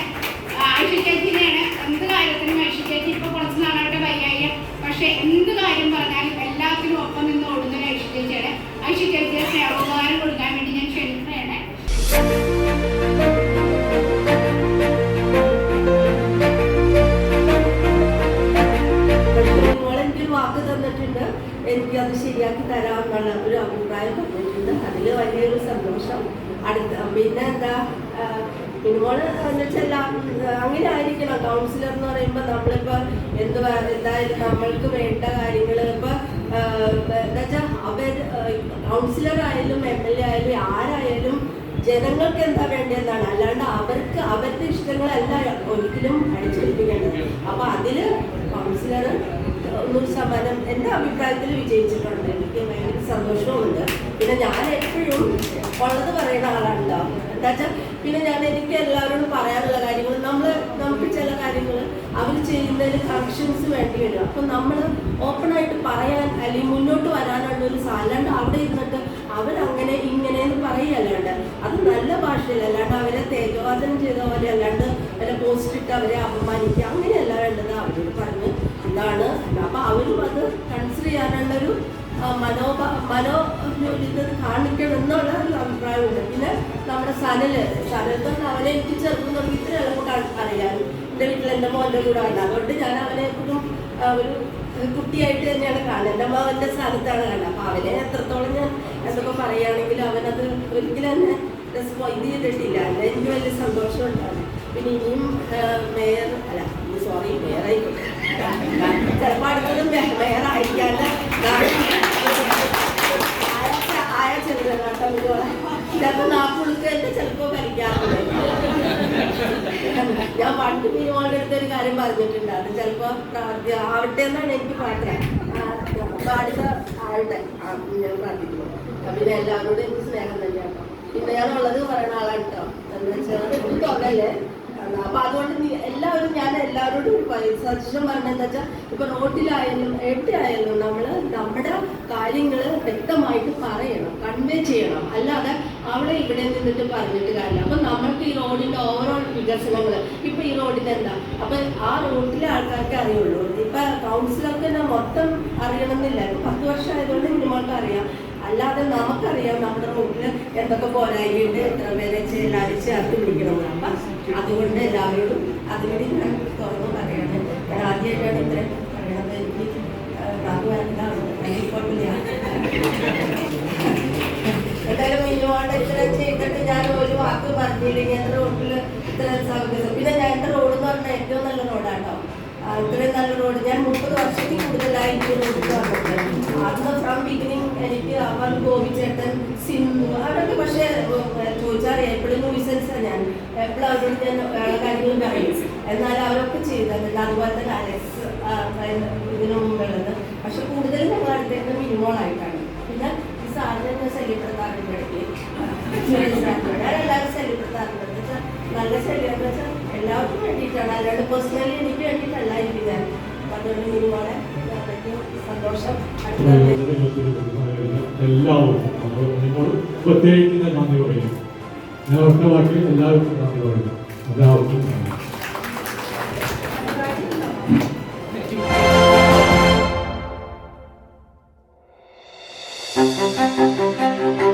ഐഷ ചേച്ചിനെയാണ്. എന്ത് കാര്യത്തിനും ഐഷ ചേച്ചി ഇപ്പോൾ കുറച്ച് നാളായിട്ട് വയ്യായ്യ, പക്ഷെ എന്ത് കാര്യം പറഞ്ഞാലും എല്ലാത്തിനും ഒപ്പം നിന്ന് ഓടുന്ന ഐഷ ചേച്ചിയാണ്. ഐഷ ചേച്ചിയെ സ്നേഹോപകാരം കൊടുക്കാൻ വേണ്ടി ഞാൻ ക്ഷണിക്കുകയാണ്. വാക്ക് തന്നിട്ടുണ്ട്, എനിക്കത് ശരിയാക്കി തരാമെന്നുള്ള ഒരു അഭിപ്രായം പറഞ്ഞിട്ടുണ്ട്. അതിൽ വലിയൊരു സന്തോഷം. പിന്നെ എന്താ മിനിമോള് എന്ന് വെച്ചാൽ അങ്ങനെ ആയിരിക്കണം കൗൺസിലർ എന്ന് പറയുമ്പോൾ. നമ്മളിപ്പോൾ എന്തായാലും നമ്മൾക്ക് വേണ്ട കാര്യങ്ങൾ ഇപ്പോൾ എന്താ വെച്ചാൽ കൗൺസിലർ ആയാലും MLA ആയാലും ആരായാലും ജനങ്ങൾക്ക് എന്താ വേണ്ടതെന്നാണ്, അല്ലാണ്ട് അവരുടെ ഇഷ്ടങ്ങളല്ല ഒരിക്കലും അടിച്ചേൽപ്പിക്കേണ്ടത്. അപ്പൊ അതില് കൗൺസിലർ 100% എൻ്റെ അഭിപ്രായത്തിൽ വിജയിച്ചിട്ടുണ്ട്. എനിക്ക് ഭയങ്കര സന്തോഷവുമുണ്ട്. പിന്നെ ഞാൻ എപ്പോഴും ഉള്ളത് പറയുന്ന ആളാണല്ലോ. എന്താ വെച്ചാൽ പിന്നെ എനിക്ക് എല്ലാവരോടും പറയാനുള്ള കാര്യങ്ങൾ നമുക്ക് ചില കാര്യങ്ങൾ അവർ ചെയ്യുന്നതിന് കറക്ഷൻസ് വേണ്ടി വരും. അപ്പം നമ്മൾ ഓപ്പണായിട്ട് പറയാൻ അല്ലെങ്കിൽ മുന്നോട്ട് വരാനുള്ള ഒരു അല്ലാണ്ട് അവിടെ ഇരുന്നിട്ട് അവരങ്ങനെ ഇങ്ങനെയെന്ന് പറയുകയല്ലാണ്ട് അത് നല്ല ഭാഷയിൽ, അല്ലാണ്ട് അവരെ തേജോവാദനം ചെയ്ത പോലെ, അല്ലാണ്ട് വല്ല പോസ്റ്റിട്ട് അവരെ അപമാനിക്കുക അങ്ങനെയല്ല വേണ്ടത്. അവരോട് പറഞ്ഞ് ഇതാണ്. അപ്പം അവരും അത് കൺസിഡർ ചെയ്യാനുള്ളൊരു ഇത് കാണിക്കണം എന്നുള്ള ഒരു അഭിപ്രായമുണ്ട്. പിന്നെ നമ്മുടെ സനലത്ത് അവനെ എനിക്ക് ചെറുപ്പം തുടങ്ങി ഇത്രയെല്ലാം കൂടെ അറിയാം. എൻ്റെ വീട്ടിൽ എൻ്റെ മോൻ്റെ കൂടെ ആണ്. അതുകൊണ്ട് ഞാൻ അവനെ എപ്പോഴും ഒരു കുട്ടിയായിട്ട് തന്നെയാണ് കാണുന്നത്. എൻ്റെ മകൻ്റെ സ്ഥാനത്താണ് കാണുന്നത്. അപ്പം അവനെ എത്രത്തോളം ഞാൻ എന്തൊക്കെ പറയുകയാണെങ്കിൽ അവനത് ഒരിക്കലും തന്നെ ഇത് ചെയ്തിട്ടില്ല. എനിക്ക് വലിയ സന്തോഷമുണ്ടാകും. പിന്നെ ഇനിയും മേയറായിക്കോട്ടെ, ചിലപ്പോൾ അടുത്തതും മേയറായിരിക്കാണ്ട് ആയ ചെറുതാട്ടം ചിലപ്പോൾ നാപ്പുളുക്കന്നെ ചിലപ്പോൾ ഭരിക്കാറുണ്ട്. ഞാൻ പണ്ട് മിനിമോളുടെ അടുത്ത് ഒരു കാര്യം പറഞ്ഞിട്ടുണ്ട്. അത് ചിലപ്പോൾ ആവട്ടെ എന്നാണ് എനിക്ക് പ്രാർത്ഥന. അടുത്ത ആളുടെ ഞാൻ പ്രാർത്ഥിക്കുന്നു. പിന്നെ എല്ലാവരോടും എനിക്ക് സ്നേഹം തന്നെയാണ്. പിന്നെ ഞാനുള്ളത് പറയുന്ന ആളാണ് കേട്ടോ. എന്താ വെച്ചാൽ തോന്നല്ലേ. അപ്പൊ അതുകൊണ്ട് ഞാൻ എല്ലാവരോടും സജഷൻ പറഞ്ഞതെന്ന് വെച്ചാൽ ഇപ്പൊ റോഡിലായാലും എവിടെയായാലും നമ്മുടെ കാര്യങ്ങൾ വ്യക്തമായിട്ട് പറയണം, കൺവേ ചെയ്യണം. അല്ലാതെ അവിടെ ഇവിടെ നിന്നിട്ട് പറഞ്ഞിട്ട് കാര്യമില്ല. അപ്പൊ നമ്മൾക്ക് ഈ റോഡിന്റെ ഓവറോൾ വികസനങ്ങൾ ഇപ്പൊ ഈ റോഡിന് എന്താ അപ്പൊ ആ റോഡിലെ ആൾക്കാർക്ക് അറിയുള്ളൂ. ഇപ്പൊ കൗൺസിലർക്ക് തന്നെ മൊത്തം അറിയണമെന്നില്ല. ഇപ്പൊ 10 വർഷം ആയതുകൊണ്ട് മിനിമോൾക്ക് അറിയാം. അല്ലാതെ നമുക്കറിയാം നമ്മുടെ റോഡിൽ എന്തൊക്കെ പോരായ്മയുണ്ട്, എത്ര പേരെ എല്ലാവരും ചേർത്ത് പിടിക്കണമെന്ന്. അപ്പം അതുകൊണ്ട് എല്ലാവരോടും അതിനുവേണ്ടി ഞാൻ തുറന്നു പറയാണ്. ഞാൻ ആദ്യമായിട്ടാണ് ഇത്രയും പറയണത്. എനിക്ക് എന്തായാലും മിനിമോളുടെ ഇത്ര ചെയ്തിട്ട് ഞാൻ ഒരു വാക്ക് പറഞ്ഞില്ലെങ്കിൽ എൻ്റെ റോഡിൽ ഇത്ര സൗകര്യം. പിന്നെ ഞാൻ എൻ്റെ റോഡ് എന്ന് പറഞ്ഞാൽ ഏറ്റവും നല്ല റോഡാട്ടോ. ഇത്രയും നല്ല റോഡ് ഞാൻ 30 വർഷത്തിൽ കൂടുതലായി എനിക്ക് റോഡിൽ വന്നിട്ട്. അന്ന് ഫ്രം ബിഗിനിങ് എനിക്ക് അവർ ഗോപിച്ചേട്ടൻ, സിന്ധു അവരൊക്കെ പക്ഷേ ചോദിച്ചാൽ എപ്പോഴും ലൂയിസൻസാണ്. ഞാൻ എപ്പോഴും അവരോട് ഞാൻ കാര്യങ്ങളും പറയും. എന്നാൽ അവരൊക്കെ ചെയ്തിട്ടുണ്ട്. അതുപോലെ തന്നെ അലക്സ് ഇതിനു മുമ്പുള്ളത്. പക്ഷെ കൂടുതലും ഞങ്ങൾ അടുത്തേക്ക് മിനിമോളായിട്ടാണ്. പിന്നെ ഈ സാറിനെ ഞാൻ ശല്യപ്പെടുത്താറുണ്ട് ഇടയ്ക്ക്. ഞാൻ എല്ലാവരും ശല്യപ്പെടുത്താറുണ്ട്. എന്ന് വെച്ചാൽ നല്ല ശല്യം എന്ന് വെച്ചാൽ എല്ലാവർക്കും വേണ്ടിയിട്ടാണ്, അല്ലാണ്ട് പേഴ്സണലി എനിക്ക് വേണ്ടിയിട്ടല്ല ഇരിക്കാൻ. അപ്പം അതുകൊണ്ട് മിനിമോളെ സന്തോഷം. എല്ലാവർക്കും പ്രത്യേകിച്ച് നന്ദി പറയുന്നു. ഞാൻ ഒറ്റ വാക്കിൽ എല്ലാവർക്കും നന്ദി പറയുന്നു. എല്ലാവർക്കും Thank you.